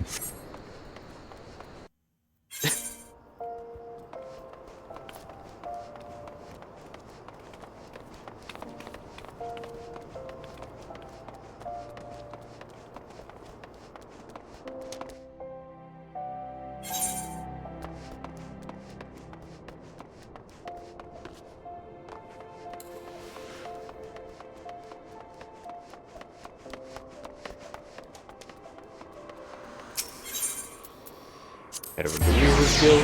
Head over to the User's Guild.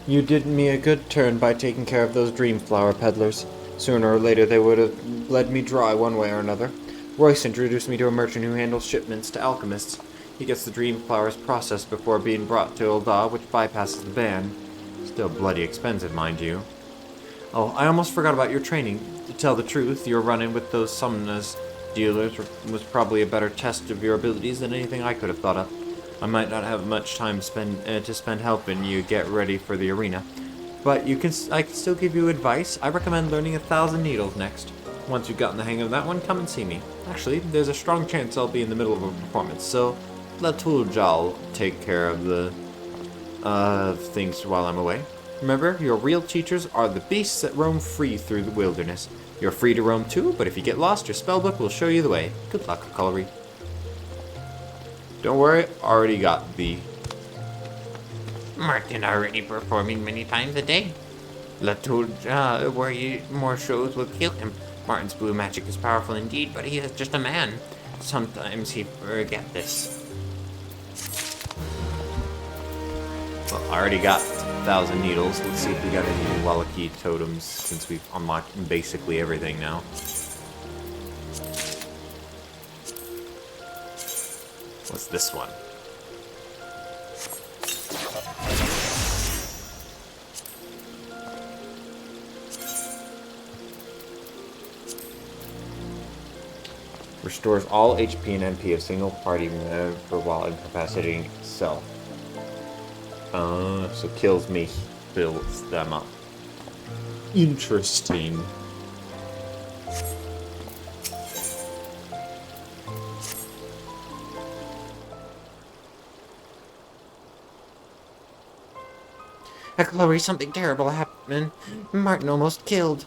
You did me a good turn by taking care of those dream flower peddlers. Sooner or later they would have bled me dry one way or another. Royce introduced me to a merchant who handles shipments to alchemists. He gets the dream flowers processed before being brought to Ul'dah, which bypasses the ban. Still bloody expensive, mind you. Oh, I almost forgot about your training. To tell the truth, your run-in with those summoners dealers was probably a better test of your abilities than anything I could have thought of. I might not have much time to spend helping you get ready for the arena, but I can still give you advice. I recommend learning 1,000 needles next. Once you've gotten the hang of that one, come and see me. Actually, there's a strong chance I'll be in the middle of a performance, so let Tuljal take care of the things while I'm away. Remember, your real teachers are the beasts that roam free through the wilderness. You're free to roam too, but if you get lost, your spellbook will show you the way. Good luck, Cullery. Don't worry, already got the... Martin already performing many times a day. Latour, worry more shows will kill him. Martin's blue magic is powerful indeed, but he is just a man. Sometimes he forget this. Well, I already got 1,000 needles. Let's see if we got any Wallachie totems, since we've unlocked basically everything now. What's this one? Restores all HP and MP of single party member while incapacitating itself. So kills me, builds them up. Interesting. Chloe, something terrible happened. Martin almost killed.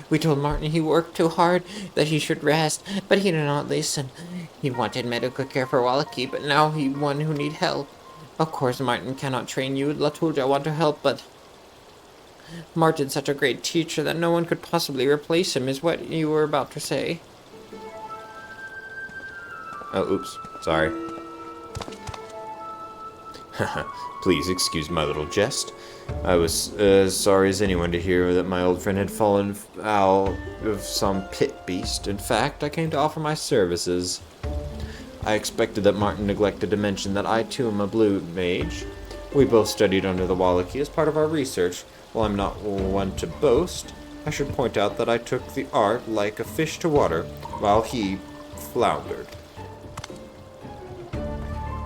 We told Martin he worked too hard, that he should rest, but he did not listen. He wanted medical care for Wallachie, but now he one who need help. Of course, Martin cannot train you. Latulja want to help, but Martin's such a great teacher that no one could possibly replace him, is what you were about to say. Oh, oops. Sorry. Please excuse my little jest. I was as sorry as anyone to hear that my old friend had fallen foul of some pit beast. In fact, I came to offer my services. I expected that Martin neglected to mention that I too am a blue mage. We both studied under the Wallachie as part of our research. While I'm not one to boast, I should point out that I took the art like a fish to water, while he floundered.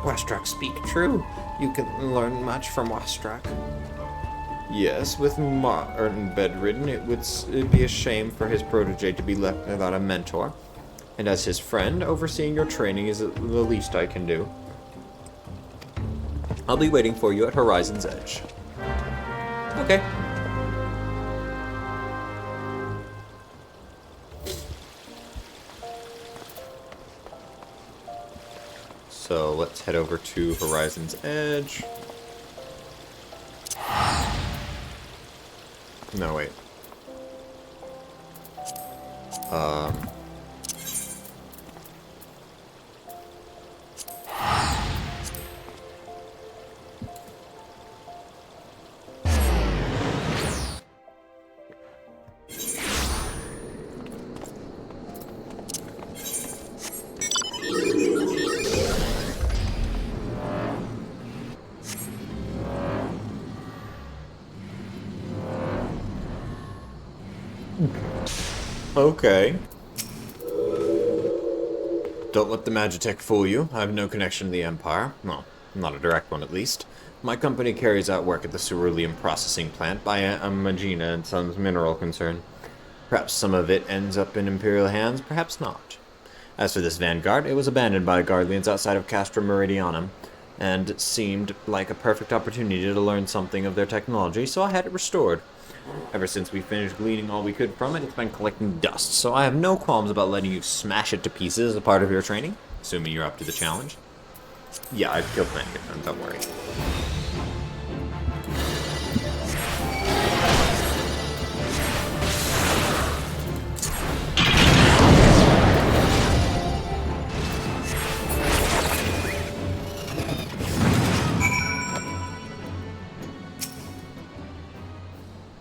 Westrak speak true. You can learn much from Westrak. Yes, with Martin bedridden, it'd be a shame for his protege to be left without a mentor. And as his friend, overseeing your training is the least I can do. I'll be waiting for you at Horizon's Edge. Okay. So let's head over to Horizon's Edge. No, wait. Okay. Don't let the Magitech fool you. I have no connection to the Empire. Well, not a direct one, at least. My company carries out work at the cerulean processing plant by Magina and Sons mineral concern. Perhaps some of it ends up in Imperial hands, perhaps not. As for this vanguard, it was abandoned by Guardians outside of Castra Meridianum, and it seemed like a perfect opportunity to learn something of their technology, so I had it restored. Ever since we finished gleaning all we could from it, it's been collecting dust, so I have no qualms about letting you smash it to pieces as a part of your training, assuming you're up to the challenge. Yeah, I've killed plenty of them, don't worry.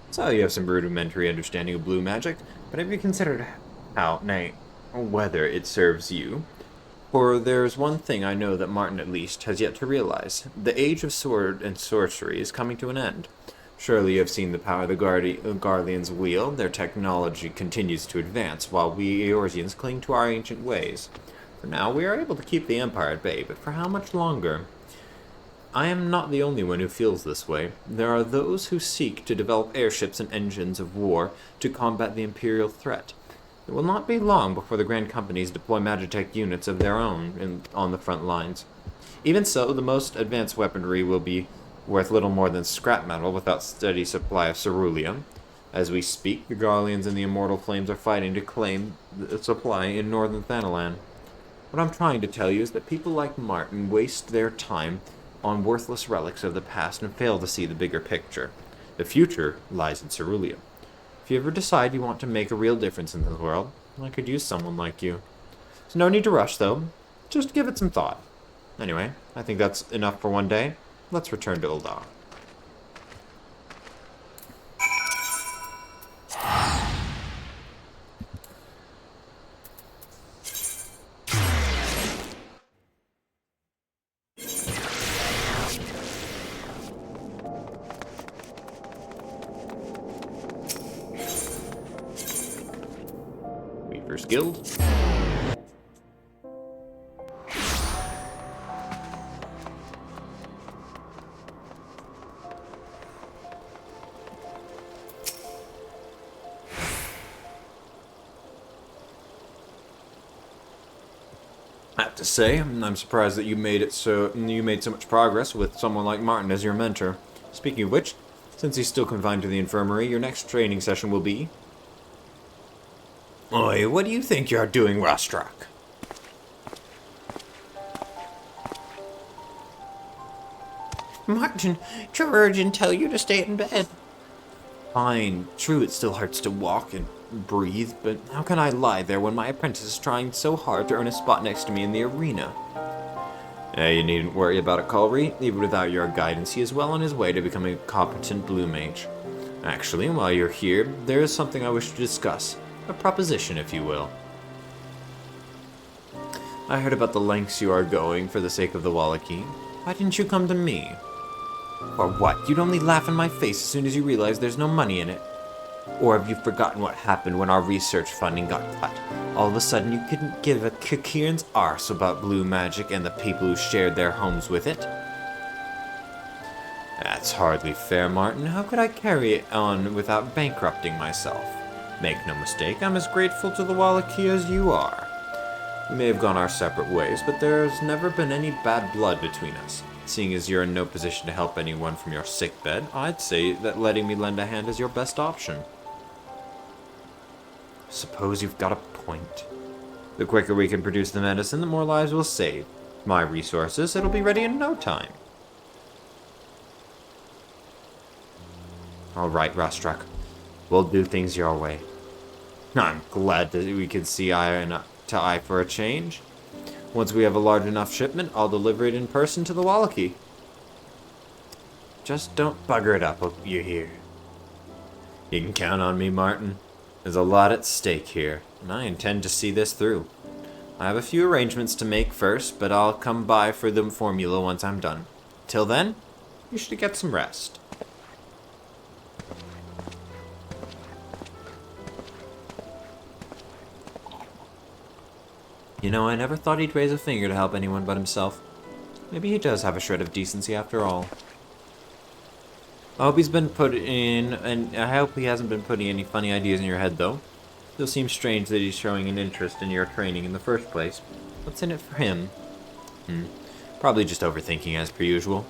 So you have some rudimentary understanding of blue magic, but have you considered how, nay, whether it serves you? For there's one thing I know that Martin, at least, has yet to realize. The age of sword and sorcery is coming to an end. Surely you have seen the power the Guardians wield. Their technology continues to advance, while we Eorzeans cling to our ancient ways. For now, we are able to keep the Empire at bay, but for how much longer? I am not the only one who feels this way. There are those who seek to develop airships and engines of war to combat the Imperial threat. It will not be long before the Grand Companies deploy Magitech units of their own on the front lines. Even so, the most advanced weaponry will be worth little more than scrap metal without steady supply of ceruleum. As we speak, the Garleans and the Immortal Flames are fighting to claim the supply in northern Thanalan. What I'm trying to tell you is that people like Martin waste their time on worthless relics of the past and fail to see the bigger picture. The future lies in ceruleum. If you ever decide you want to make a real difference in this world, I could use someone like you. There's no need to rush, though. Just give it some thought. Anyway, I think that's enough for one day. Let's return to Uldar. Weaver's Guild. I have to say, I'm surprised that you made so much progress with someone like Martin as your mentor. Speaking of which, since he's still confined to the infirmary, your next training session will be... Oi, what do you think you're doing, Rostrak? Martin, Georgian tell you to stay in bed. Fine. True, it still hurts to walk and breathe, but how can I lie there when my apprentice is trying so hard to earn a spot next to me in the arena? You needn't worry about it, Colry. Even without your guidance, he is well on his way to becoming a competent blue mage. Actually, while you're here, there is something I wish to discuss. A proposition, if you will. I heard about the lengths you are going for the sake of the Wallachie. Why didn't you come to me? Or what? You'd only laugh in my face as soon as you realize there's no money in it. Or have you forgotten what happened when our research funding got cut? All of a sudden you couldn't give a Kieran's arse about blue magic and the people who shared their homes with it? That's hardly fair, Martin. How could I carry it on without bankrupting myself? Make no mistake, I'm as grateful to the Wallachie as you are. We may have gone our separate ways, but there's never been any bad blood between us. Seeing as you're in no position to help anyone from your sickbed, I'd say that letting me lend a hand is your best option. Suppose you've got a point. The quicker we can produce the medicine, the more lives we'll save. My resources, it'll be ready in no time. All right, Rostrak. We'll do things your way. I'm glad that we can see eye to eye for a change. Once we have a large enough shipment, I'll deliver it in person to the Wallachie. Just don't bugger it up, you hear? You can count on me, Martin. There's a lot at stake here, and I intend to see this through. I have a few arrangements to make first, but I'll come by for the formula once I'm done. Till then, you should get some rest. You know, I never thought he'd raise a finger to help anyone but himself. Maybe he does have a shred of decency after all. I hope he's been put in, and I hope he hasn't been putting any funny ideas in your head, though. Still seems strange that he's showing an interest in your training in the first place. What's in it for him? Probably just overthinking as per usual.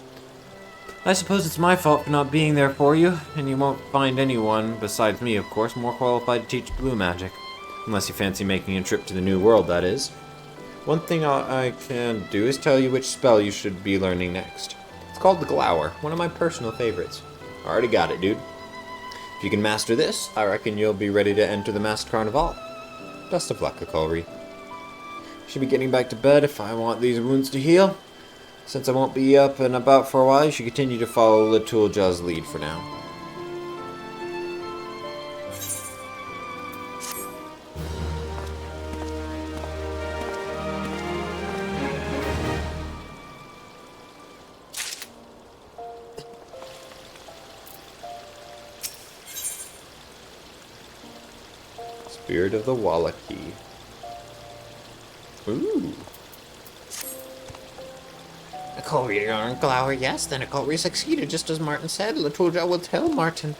I suppose it's my fault for not being there for you, and you won't find anyone, besides me of course, more qualified to teach blue magic. Unless you fancy making a trip to the New World, that is. One thing I can do is tell you which spell you should be learning next. It's called the Glower, one of my personal favorites. I already got it, dude. If you can master this, I reckon you'll be ready to enter the masked Carnivale. Best of luck, Akolri. Should be getting back to bed if I want these wounds to heal. Since I won't be up and about for a while, you should continue to follow Latulja's lead for now. Spirit of the Wallachie. Ooh. Akolri and Glower, yes, then Akolri succeeded, just as Martin said. Latulja will tell Martin.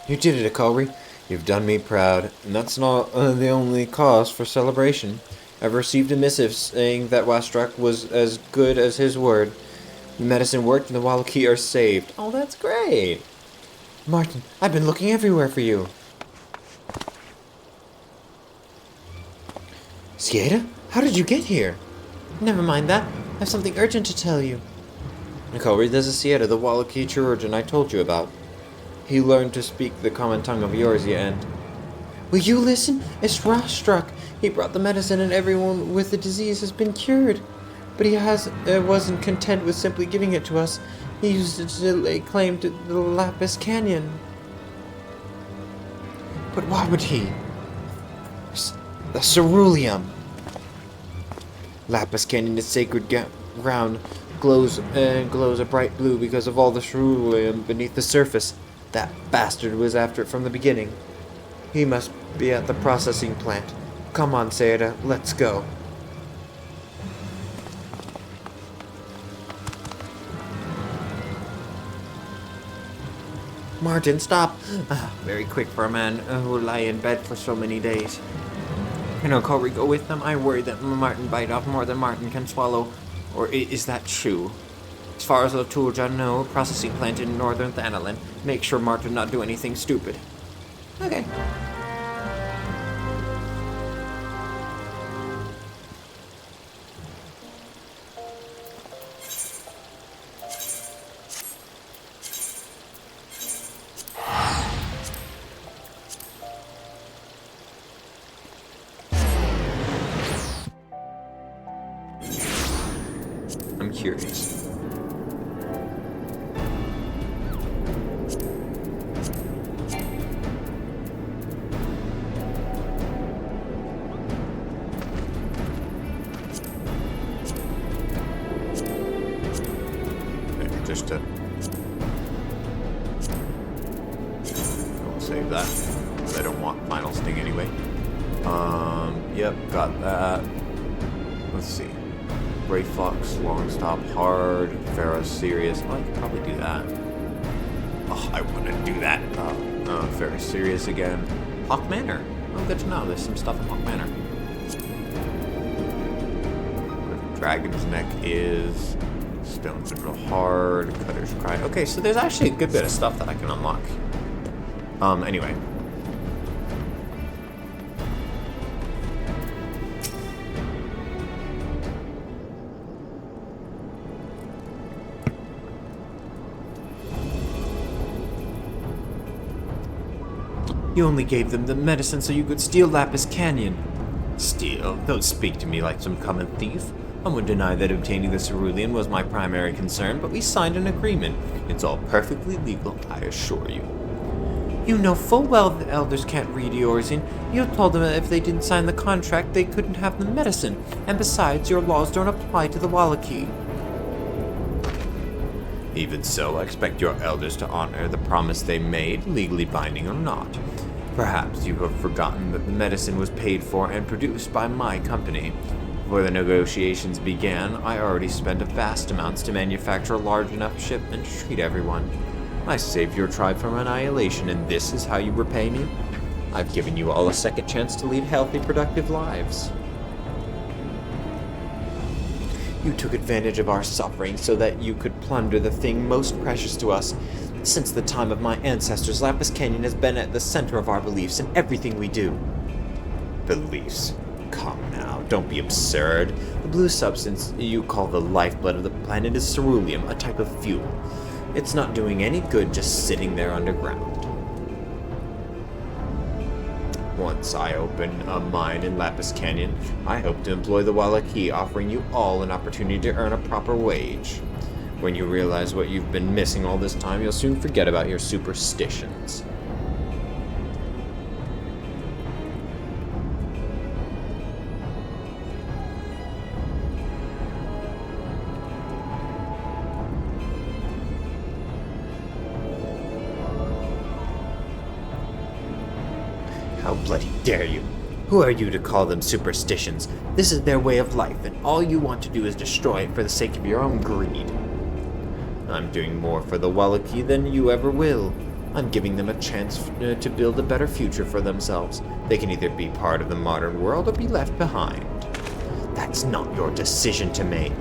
You did it, Akolri. You've done me proud, and that's not the only cause for celebration. I've received a missive saying that Wastrak was as good as his word. The medicine worked and the Wallachie are saved. Oh, that's great. Martin, I've been looking everywhere for you. Sieta? How did you get here? Never mind that. I have something urgent to tell you. Akolri, there's a Sieta, the Wallachie chirurgeon I told you about. He learned to speak the common tongue of Eorzea and... Will you listen? It's Rostrak. He brought the medicine and everyone with the disease has been cured. But he wasn't content with simply giving it to us. He used it to lay claim to the Lapis Canyon. But why would he? The ceruleum! Lapis Canyon is sacred ground, glows a bright blue because of all the ceruleum beneath the surface. That bastard was after it from the beginning. He must be at the processing plant. Come on, Sayeda, let's go. Martin, stop! Very quick for a man who will lie in bed for so many days. Can Akolri go with them? I worry that Martin bite off more than Martin can swallow. Or is that true? As far as Latulja know, processing plant in northern Thanalan. Make sure Martin not do anything stupid. Okay. I'm curious. Maybe just to... I'll save that. I don't want final sting anyway. Yep, got that. Let's see. Ray Fox, Long Stop, Hard, Pharaoh, Serious. Oh, I could probably do that. Oh, I want to do that. Pharaoh, Serious again. Hawk Manor. Oh, good to know. There's some stuff in Hawk Manor. Dragon's Neck is... Stone Central, Hard, Cutter's Cry. Okay, so there's actually a good bit of stuff that I can unlock. Anyway. You only gave them the medicine so you could steal Lapis Canyon. Steal? Don't speak to me like some common thief. I won't deny that obtaining the cerulean was my primary concern, but we signed an agreement. It's all perfectly legal, I assure you. You know full well the elders can't read Eorzean. You told them that if they didn't sign the contract, they couldn't have the medicine. And besides, your laws don't apply to the Wallachie. Even so, I expect your elders to honor the promise they made, legally binding or not. Perhaps you have forgotten that the medicine was paid for and produced by my company. Before the negotiations began, I already spent vast amounts to manufacture a large enough shipment to treat everyone. I saved your tribe from annihilation, and this is how you repay me? I've given you all a second chance to lead healthy, productive lives. You took advantage of our suffering so that you could plunder the thing most precious to us. Since the time of my ancestors, Lapis Canyon has been at the center of our beliefs in everything we do. Beliefs? Come now, don't be absurd. The blue substance you call the lifeblood of the planet is ceruleum, a type of fuel. It's not doing any good just sitting there underground. Once I open a mine in Lapis Canyon, I hope to employ the Wallachie, offering you all an opportunity to earn a proper wage. When you realize what you've been missing all this time, you'll soon forget about your superstitions. How bloody dare you? Who are you to call them superstitions? This is their way of life, and all you want to do is destroy it for the sake of your own greed. I'm doing more for the Wallachie than you ever will. I'm giving them a chance to build a better future for themselves. They can either be part of the modern world or be left behind. That's not your decision to make.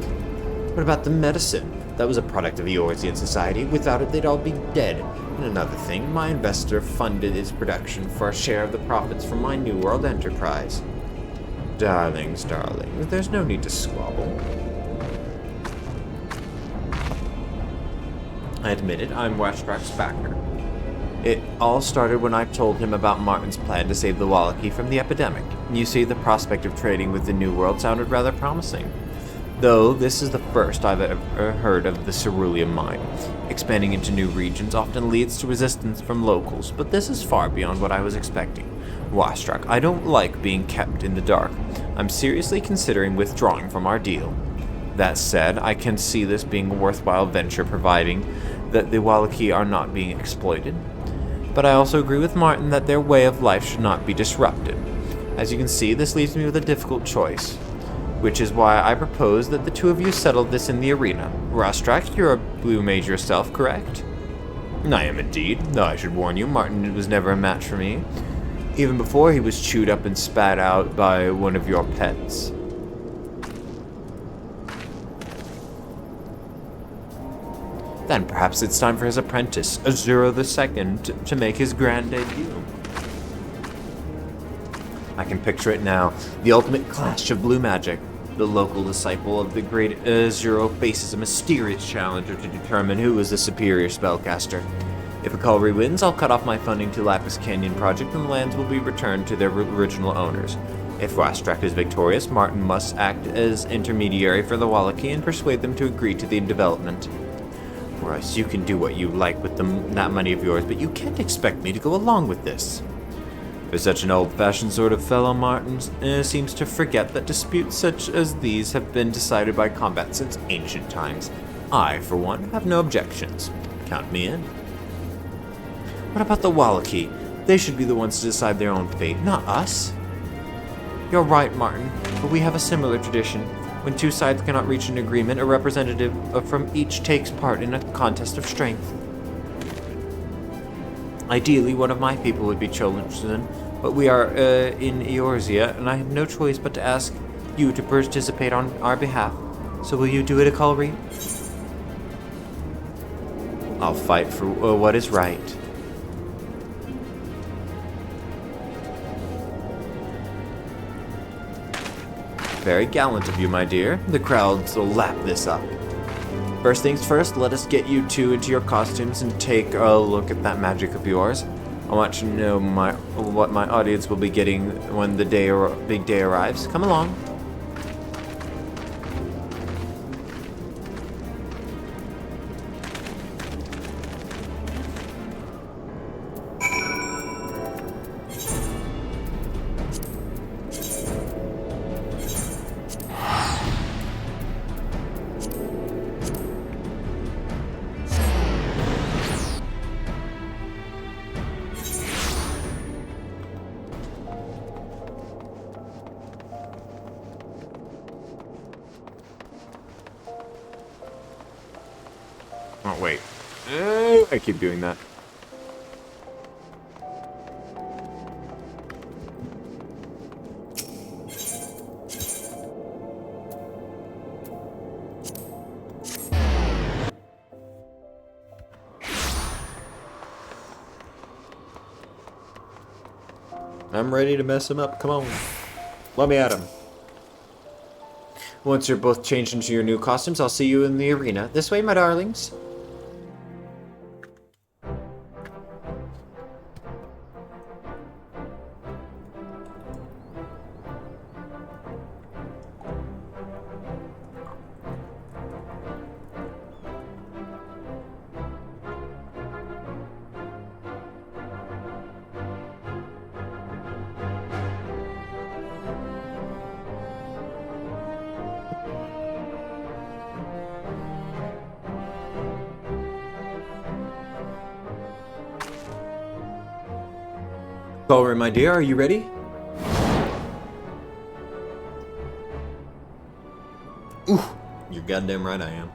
What about the medicine? That was a product of Eorzean society. Without it, they'd all be dead. And another thing, my investor funded its production for a share of the profits from my New World enterprise. Darlings, there's no need to squabble. I admit it, I'm Washtrack's backer. It all started when I told him about Martin's plan to save the Wallachie from the epidemic. You see, the prospect of trading with the New World sounded rather promising. Though this is the first I've ever heard of the ceruleum mine. Expanding into new regions often leads to resistance from locals, but this is far beyond what I was expecting. Washtrack, I don't like being kept in the dark. I'm seriously considering withdrawing from our deal. That said, I can see this being a worthwhile venture providing that the Wallachie are not being exploited. But I also agree with Martin that their way of life should not be disrupted. As you can see, this leaves me with a difficult choice. Which is why I propose that the two of you settle this in the arena. Washtrack, you're a blue mage yourself, correct? I am indeed, though I should warn you, Martin was never a match for me. Even before he was chewed up and spat out by one of your pets. Then perhaps it's time for his apprentice, Azura II, to make his grand debut. I can picture it now, the ultimate clash of blue magic. The local disciple of the great Azura faces a mysterious challenger to determine who is the superior spellcaster. If Akalri wins, I'll cut off my funding to Lapis Canyon Project and the lands will be returned to their original owners. If Rastrak is victorious, Martin must act as intermediary for the Wallachie and persuade them to agree to the development. Royce, you can do what you like with that money of yours, but you can't expect me to go along with this. For such an old-fashioned sort of fellow, Martin seems to forget that disputes such as these have been decided by combat since ancient times. I, for one, have no objections. Count me in. What about the Wallachie? They should be the ones to decide their own fate, not us. You're right, Martin, but we have a similar tradition. When two sides cannot reach an agreement, a representative from each takes part in a contest of strength. Ideally, one of my people would be chosen, but we are in Eorzea, and I have no choice but to ask you to participate on our behalf. So will you do it, Akalri? I'll fight for what is right. Very gallant of you, my dear. The crowds will lap this up. First things first, let us get you two into your costumes and take a look at that magic of yours. I want you to know what my audience will be getting when the big day arrives. Come along. Oh, wait. I keep doing that. I'm ready to mess him up. Come on. Let me at him. Once you're both changed into your new costumes, I'll see you in the arena. This way, my darlings. Ballroom, my dear, are you ready? Ooh, you're goddamn right I am.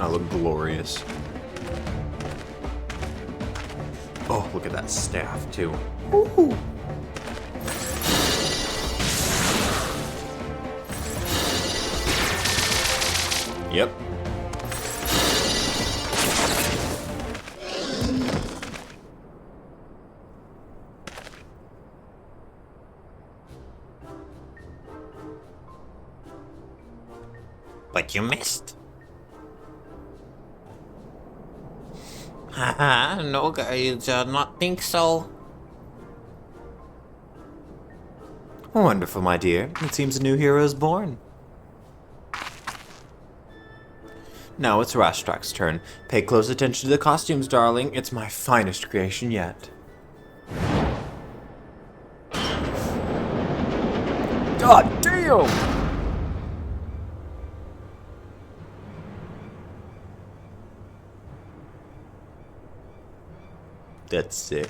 I look glorious. Oh, look at that staff, too. Ooh. Yep. But you missed. Haha, no, I do not think so. Wonderful, my dear. It seems a new hero is born. Now it's Rastrak's turn. Pay close attention to the costumes, darling. It's my finest creation yet. God damn! That's sick.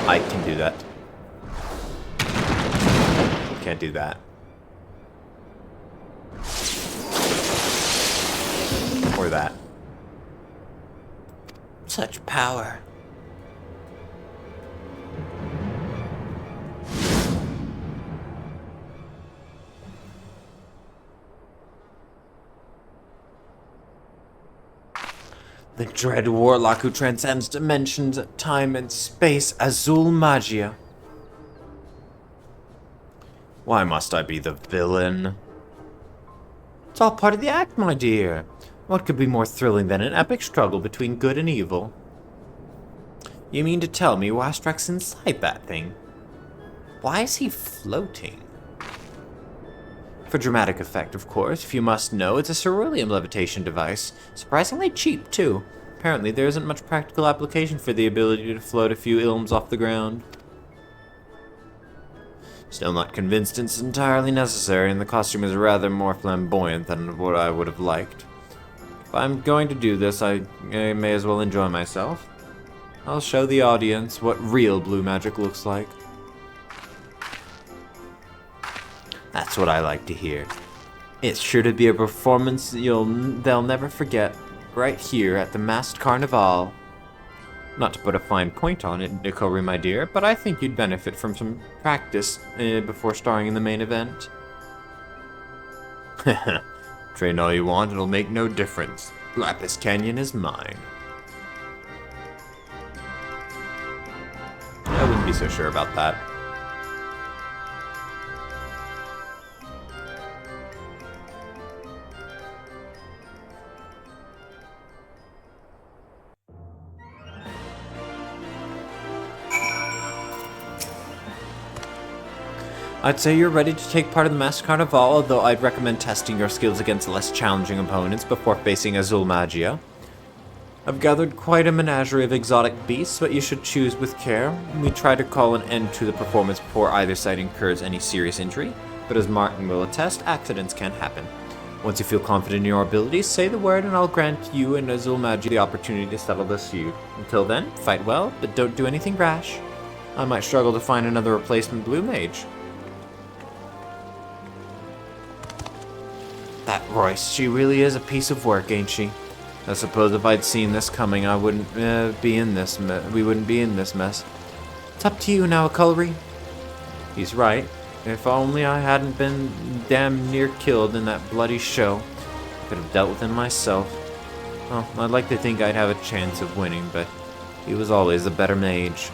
I can do that. Can't do that. Or that. Such power. The dread warlock who transcends dimensions, time, and space, Azul Magia. Why must I be the villain? It's all part of the act, my dear. What could be more thrilling than an epic struggle between good and evil? You mean to tell me Wastrak's inside that thing? Why is he floating? For dramatic effect, of course. If you must know, it's a cerulean levitation device. Surprisingly cheap, too. Apparently, there isn't much practical application for the ability to float a few ilms off the ground. Still not convinced it's entirely necessary, and the costume is rather more flamboyant than what I would have liked. If I'm going to do this, I may as well enjoy myself. I'll show the audience what real blue magic looks like. That's what I like to hear. It's sure to be a performance they'll never forget, right here at the masked Carnivale. Not to put a fine point on it, Nicori, my dear, but I think you'd benefit from some practice before starring in the main event. Train all you want, it'll make no difference. Lapis Canyon is mine. I wouldn't be so sure about that. I'd say you're ready to take part in the Masked Carnivale, although I'd recommend testing your skills against less challenging opponents before facing Azul Magia. I've gathered quite a menagerie of exotic beasts, but you should choose with care. We try to call an end to the performance before either side incurs any serious injury, but as Martin will attest, accidents can happen. Once you feel confident in your abilities, say the word and I'll grant you and Azul Magia the opportunity to settle this feud. Until then, fight well, but don't do anything rash. I might struggle to find another replacement blue mage. That Royce, she really is a piece of work, ain't she? I suppose if I'd seen this coming, I wouldn't be in this we wouldn't be in this mess. It's up to you now, Akulri. He's right. If only I hadn't been damn near killed in that bloody show, I could have dealt with him myself. Well, I'd like to think I'd have a chance of winning, but he was always the better mage.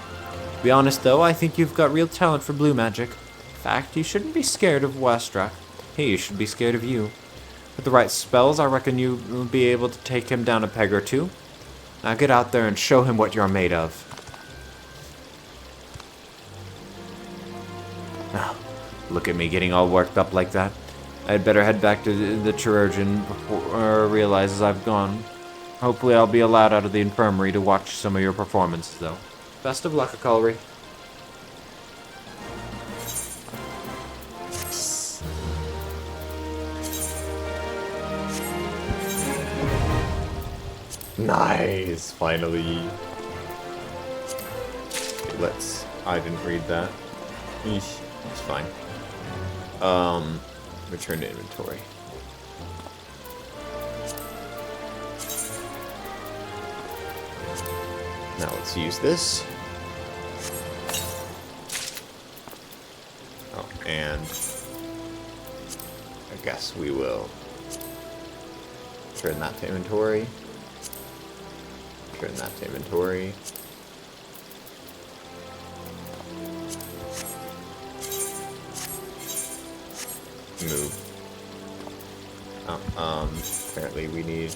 To be honest, though, I think you've got real talent for blue magic. In fact, you shouldn't be scared of Wastrak. He should be scared of you. With the right spells, I reckon you'll be able to take him down a peg or two. Now get out there and show him what you're made of. Oh, look at me getting all worked up like that. I'd better head back to the chirurgeon before realizes I've gone. Hopefully I'll be allowed out of the infirmary to watch some of your performances, though. Best of luck, Akulri. Nice, finally. Okay, I didn't read that. Eesh, it's fine. Return to inventory. Now let's use this. Oh, and I guess we will turn that to inventory. Turn that to inventory. Move. Apparently we need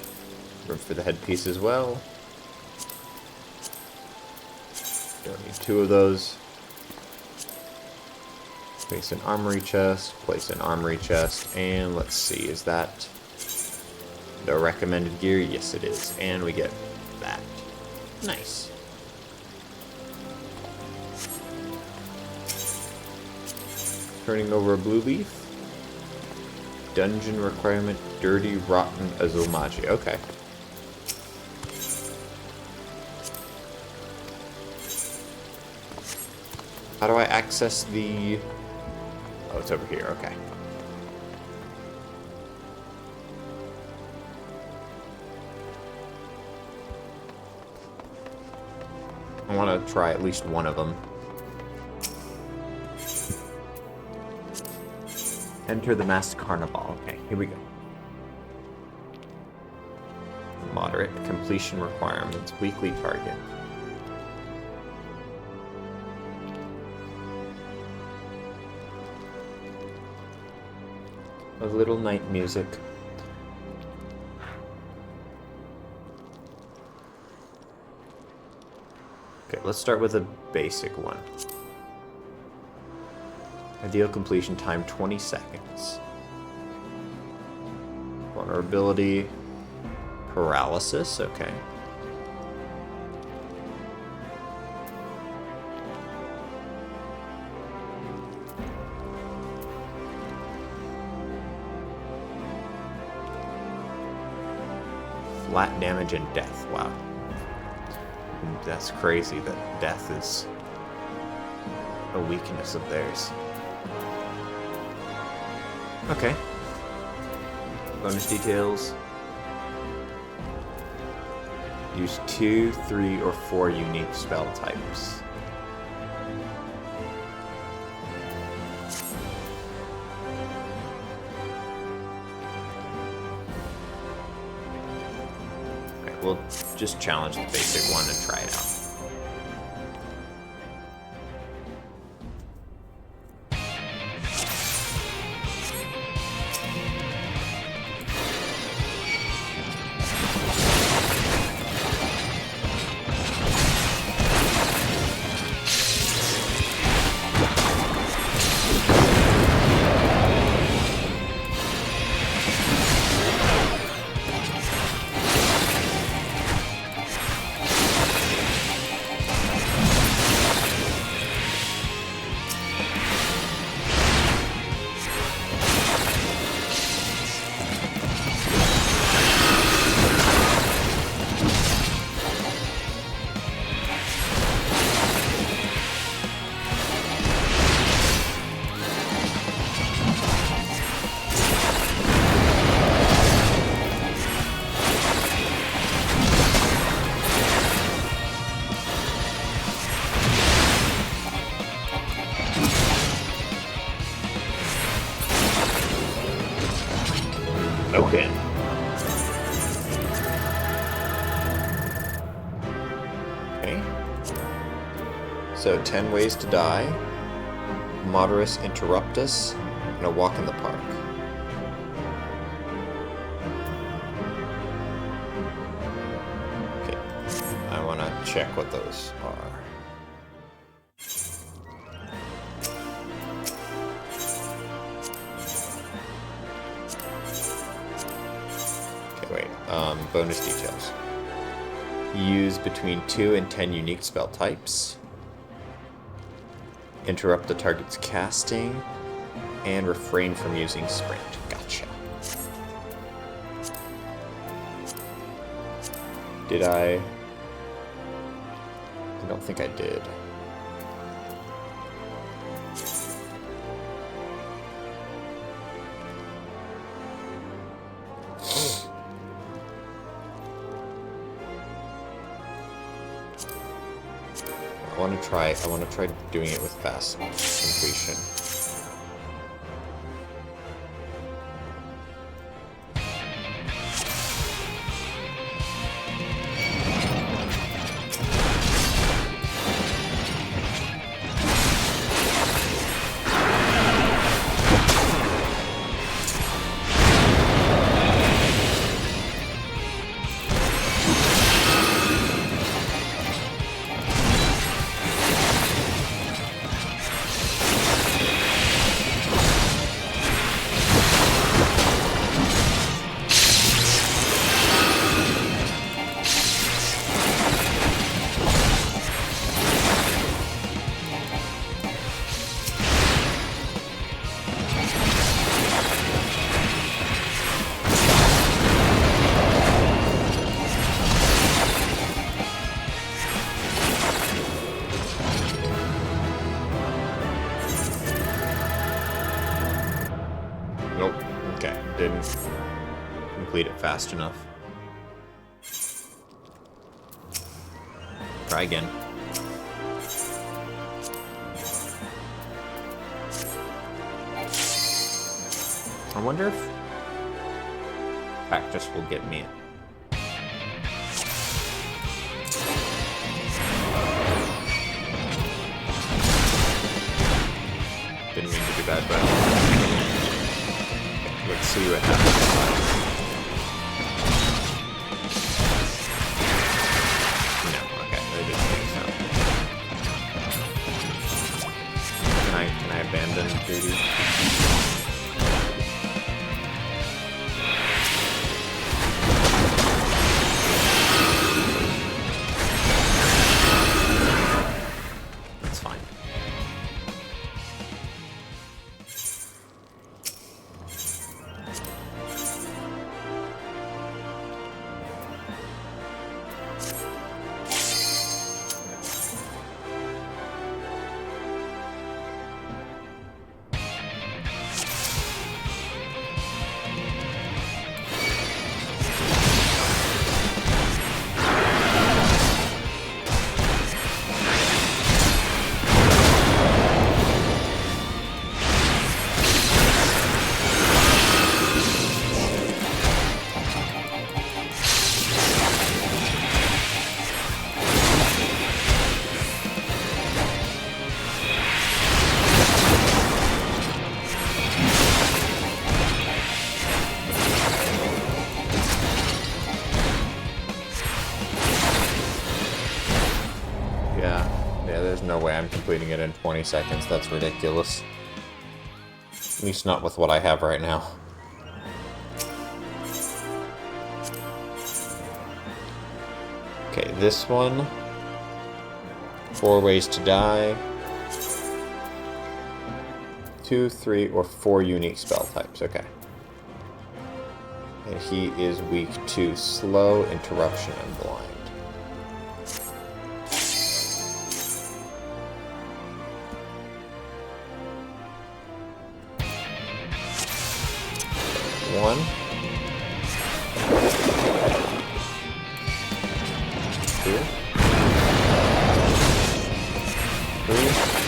room for the headpiece as well. Don't need two of those. Place an armory chest, place an armory chest, and let's see, is that the recommended gear? Yes, it is. And we get that. Nice. Turning over a blue leaf. Dungeon requirement, dirty, rotten Azul Magia. Okay. How do I access the... Oh, it's over here. Okay. I want to try at least one of them. Enter the Masked Carnivale. Okay, here we go. Moderate. Completion requirements. Weekly target. A little night music. Okay, let's start with a basic one. Ideal completion time 20 seconds. Vulnerability, paralysis, okay. Flat damage and death, wow. That's crazy that death is a weakness of theirs. Okay. Bonus details. Use 2, 3, or 4 unique spell types. Alright, we'll just challenge the basic one and try it out. Okay. Okay. So 10 ways to die, Moderus Interruptus, and a walk in the park. Okay. I want to check what those are. Bonus details. Use between 2 and 10 unique spell types. Interrupt the target's casting. And refrain from using sprint. Gotcha. Did I don't think I did. I want to try doing it with fast completion. Nope. Okay, didn't complete it fast enough. Try again. I wonder if practice will get me that, but let's see what happens. No, okay, they didn't make sound. Can I abandon duty? That's fine. There's no way I'm completing it in 20 seconds. That's ridiculous. At least not with what I have right now. Okay, this one. 4 ways to die. 2, 3, or 4 unique spell types. Okay. And he is weak to slow, interruption, and blind. One. 2. 3.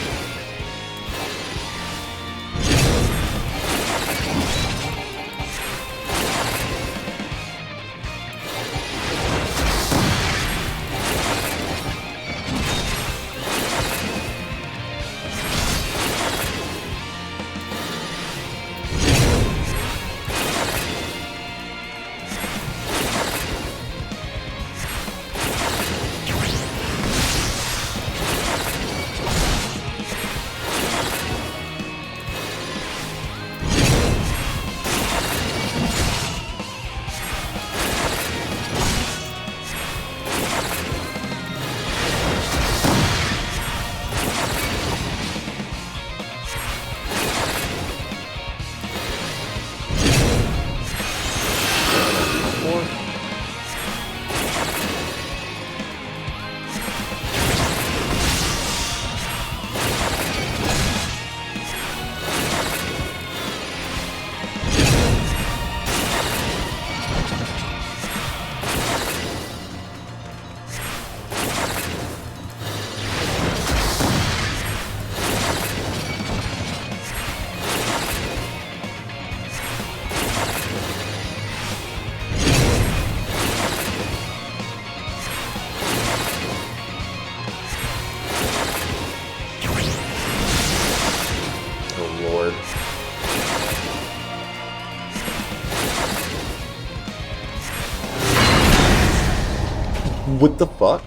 What the fuck?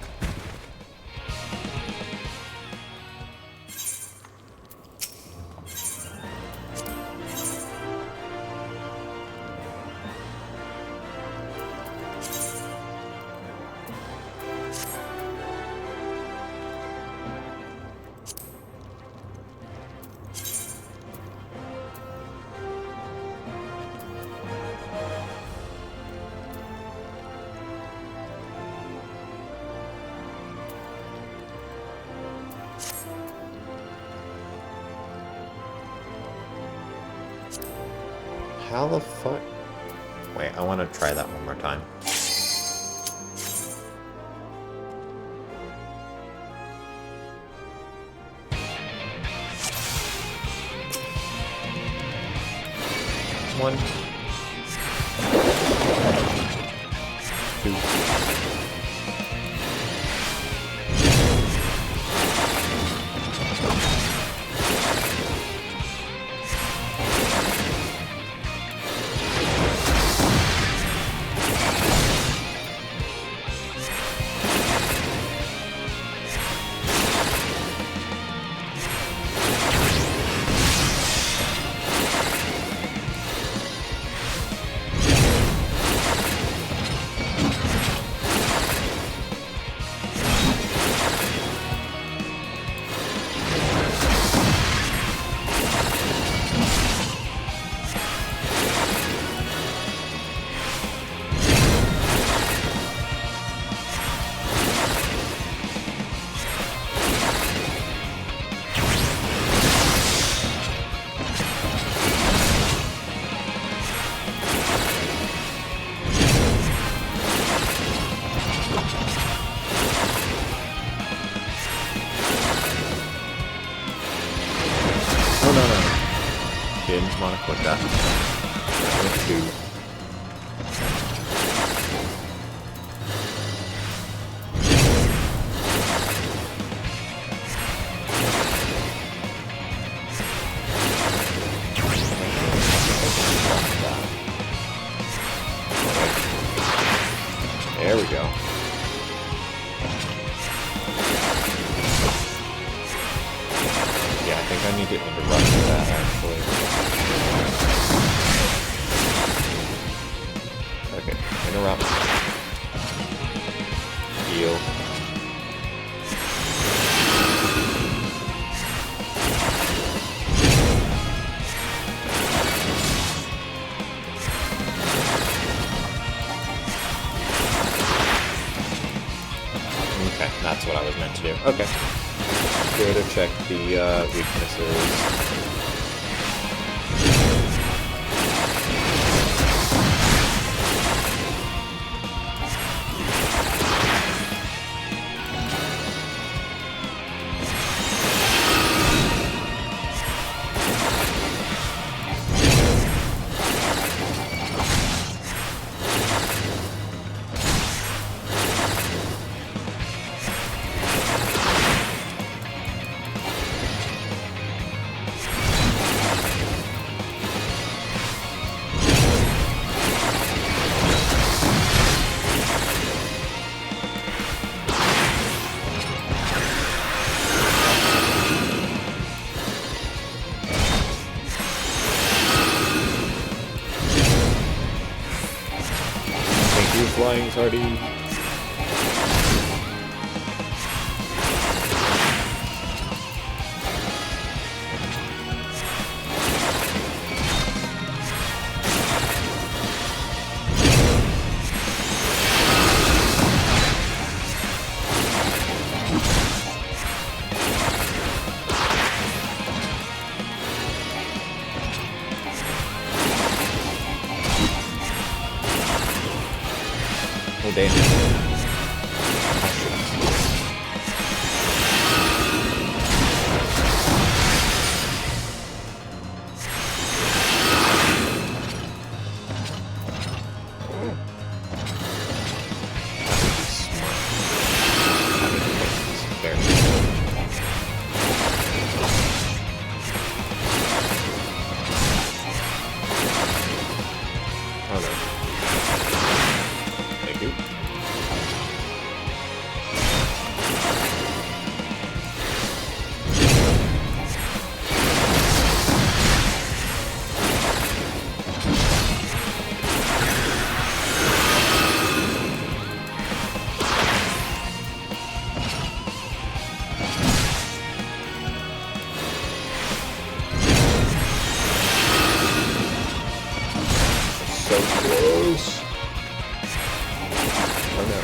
How the fuck? Wait, I want to try that one more time. One. 2. with that. Two. There we go. Yeah, I think I need to interrupt that, actually. Okay, interrupt. Heal. Okay, that's what I was meant to do. Okay. Go to check the weaknesses. Flying sardine. Oh, damn. Oh no. Thank you. So close. Oh no.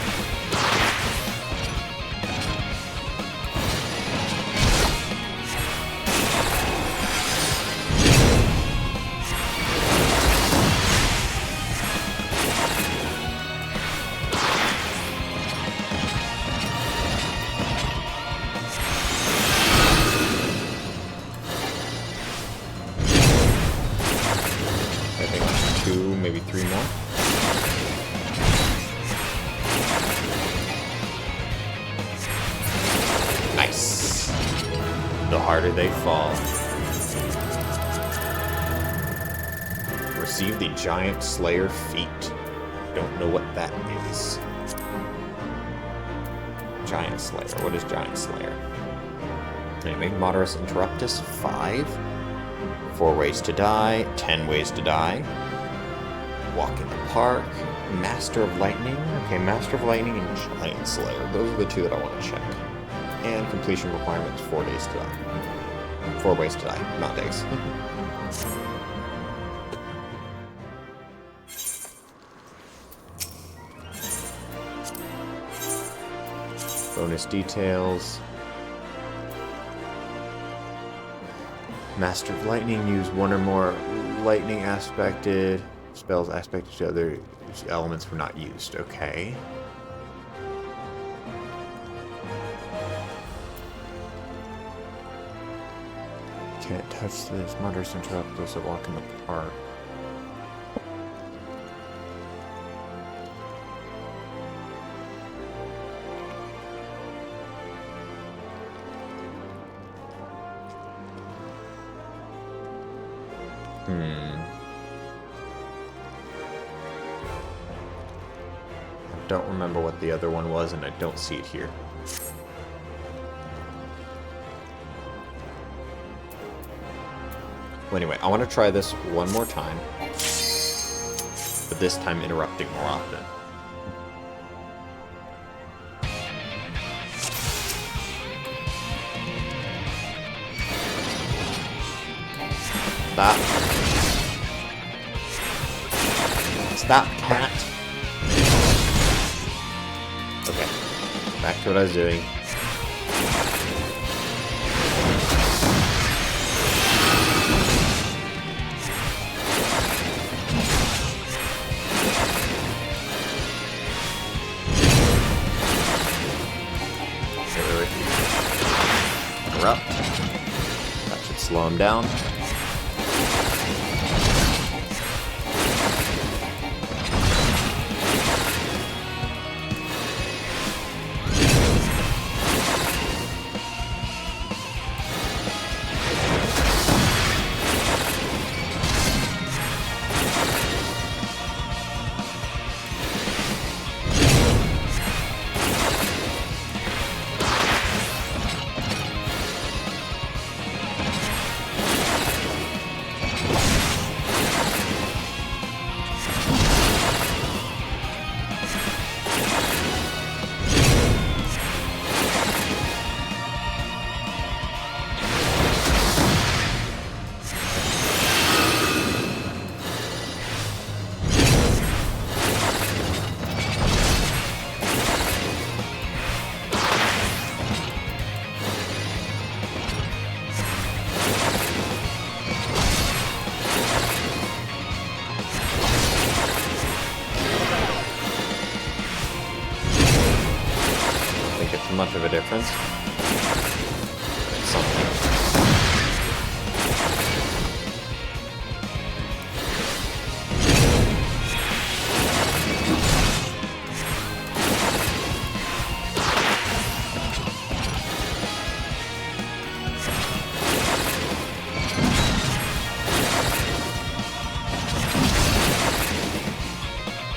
I think 2, maybe 3 more. Nice. The harder they fall. Receive the Giant Slayer feat. Don't know what that is. Giant Slayer. What is Giant Slayer? Anyway, Moderus Interruptus 5. 4 ways to die. 10 ways to die. Walk in the Park. Master of Lightning. Okay, Master of Lightning and Giant Slayer. Those are the 2 that I want to check. And completion requirements, 4 days to die. 4 ways to die, not days. Bonus details. Master of Lightning, use 1 or more lightning aspected spells aspected to other elements were not used. Okay. Can't touch this. Mutters interrupt us at walk in the park. I don't remember what the other one was, and I don't see it here. Well, anyway, I want to try this one more time, but this time interrupting more often. Stop. Stop, cat. Okay, back to what I was doing. Interrupt. That should slow him down. Much of a difference. It's something.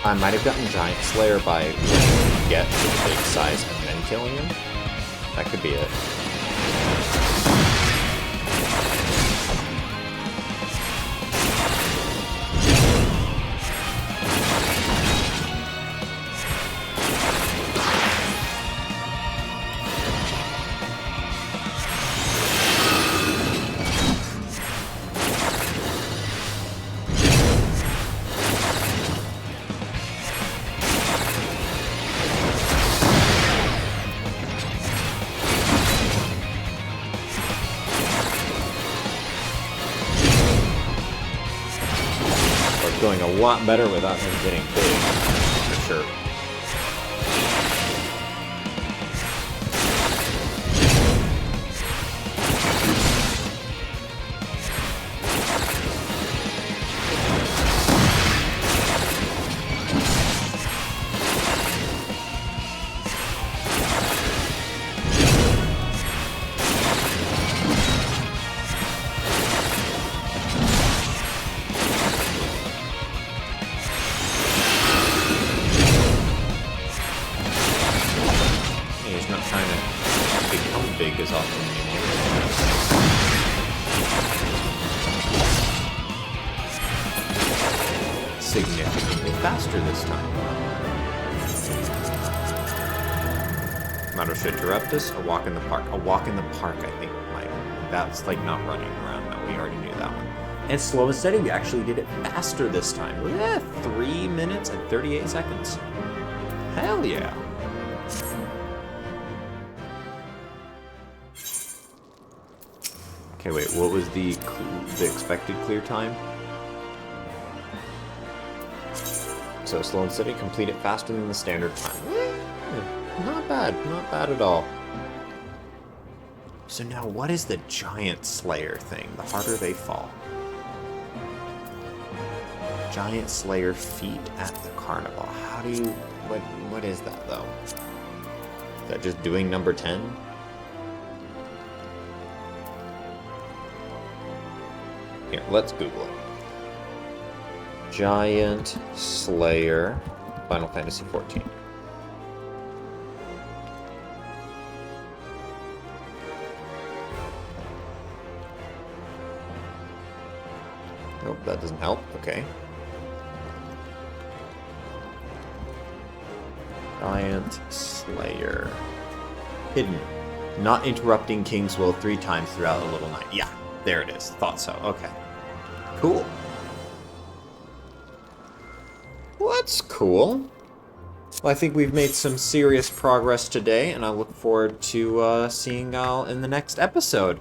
I might have gotten Giant Slayer by letting him get to the big size and then killing him. That could be it. Going a lot better without him getting big, for sure. Big as often anymore. Significantly faster this time. Matter should interrupt us. A walk in the park. A walk in the park, I think, might. That's like not running around. No, we already knew that one. And slow and steady, we actually did it faster this time. Look at that, 3 minutes and 38 seconds. Hell yeah. Okay, wait, what was the expected clear time? So slow and steady, complete it faster than the standard time. Not bad at all. So now what is the Giant Slayer thing? The harder they fall. Giant Slayer feat at the Carnival. How do you... What is that, though? Is that just doing number 10? Here, let's Google it. Giant Slayer Final Fantasy XIV. Nope, that doesn't help. Okay. Giant Slayer. Hidden. Not interrupting King's will 3 times throughout a little night. Yeah, there it is. Thought so. Okay. Cool. Well, that's cool. Well, I think we've made some serious progress today, and I look forward to seeing y'all in the next episode.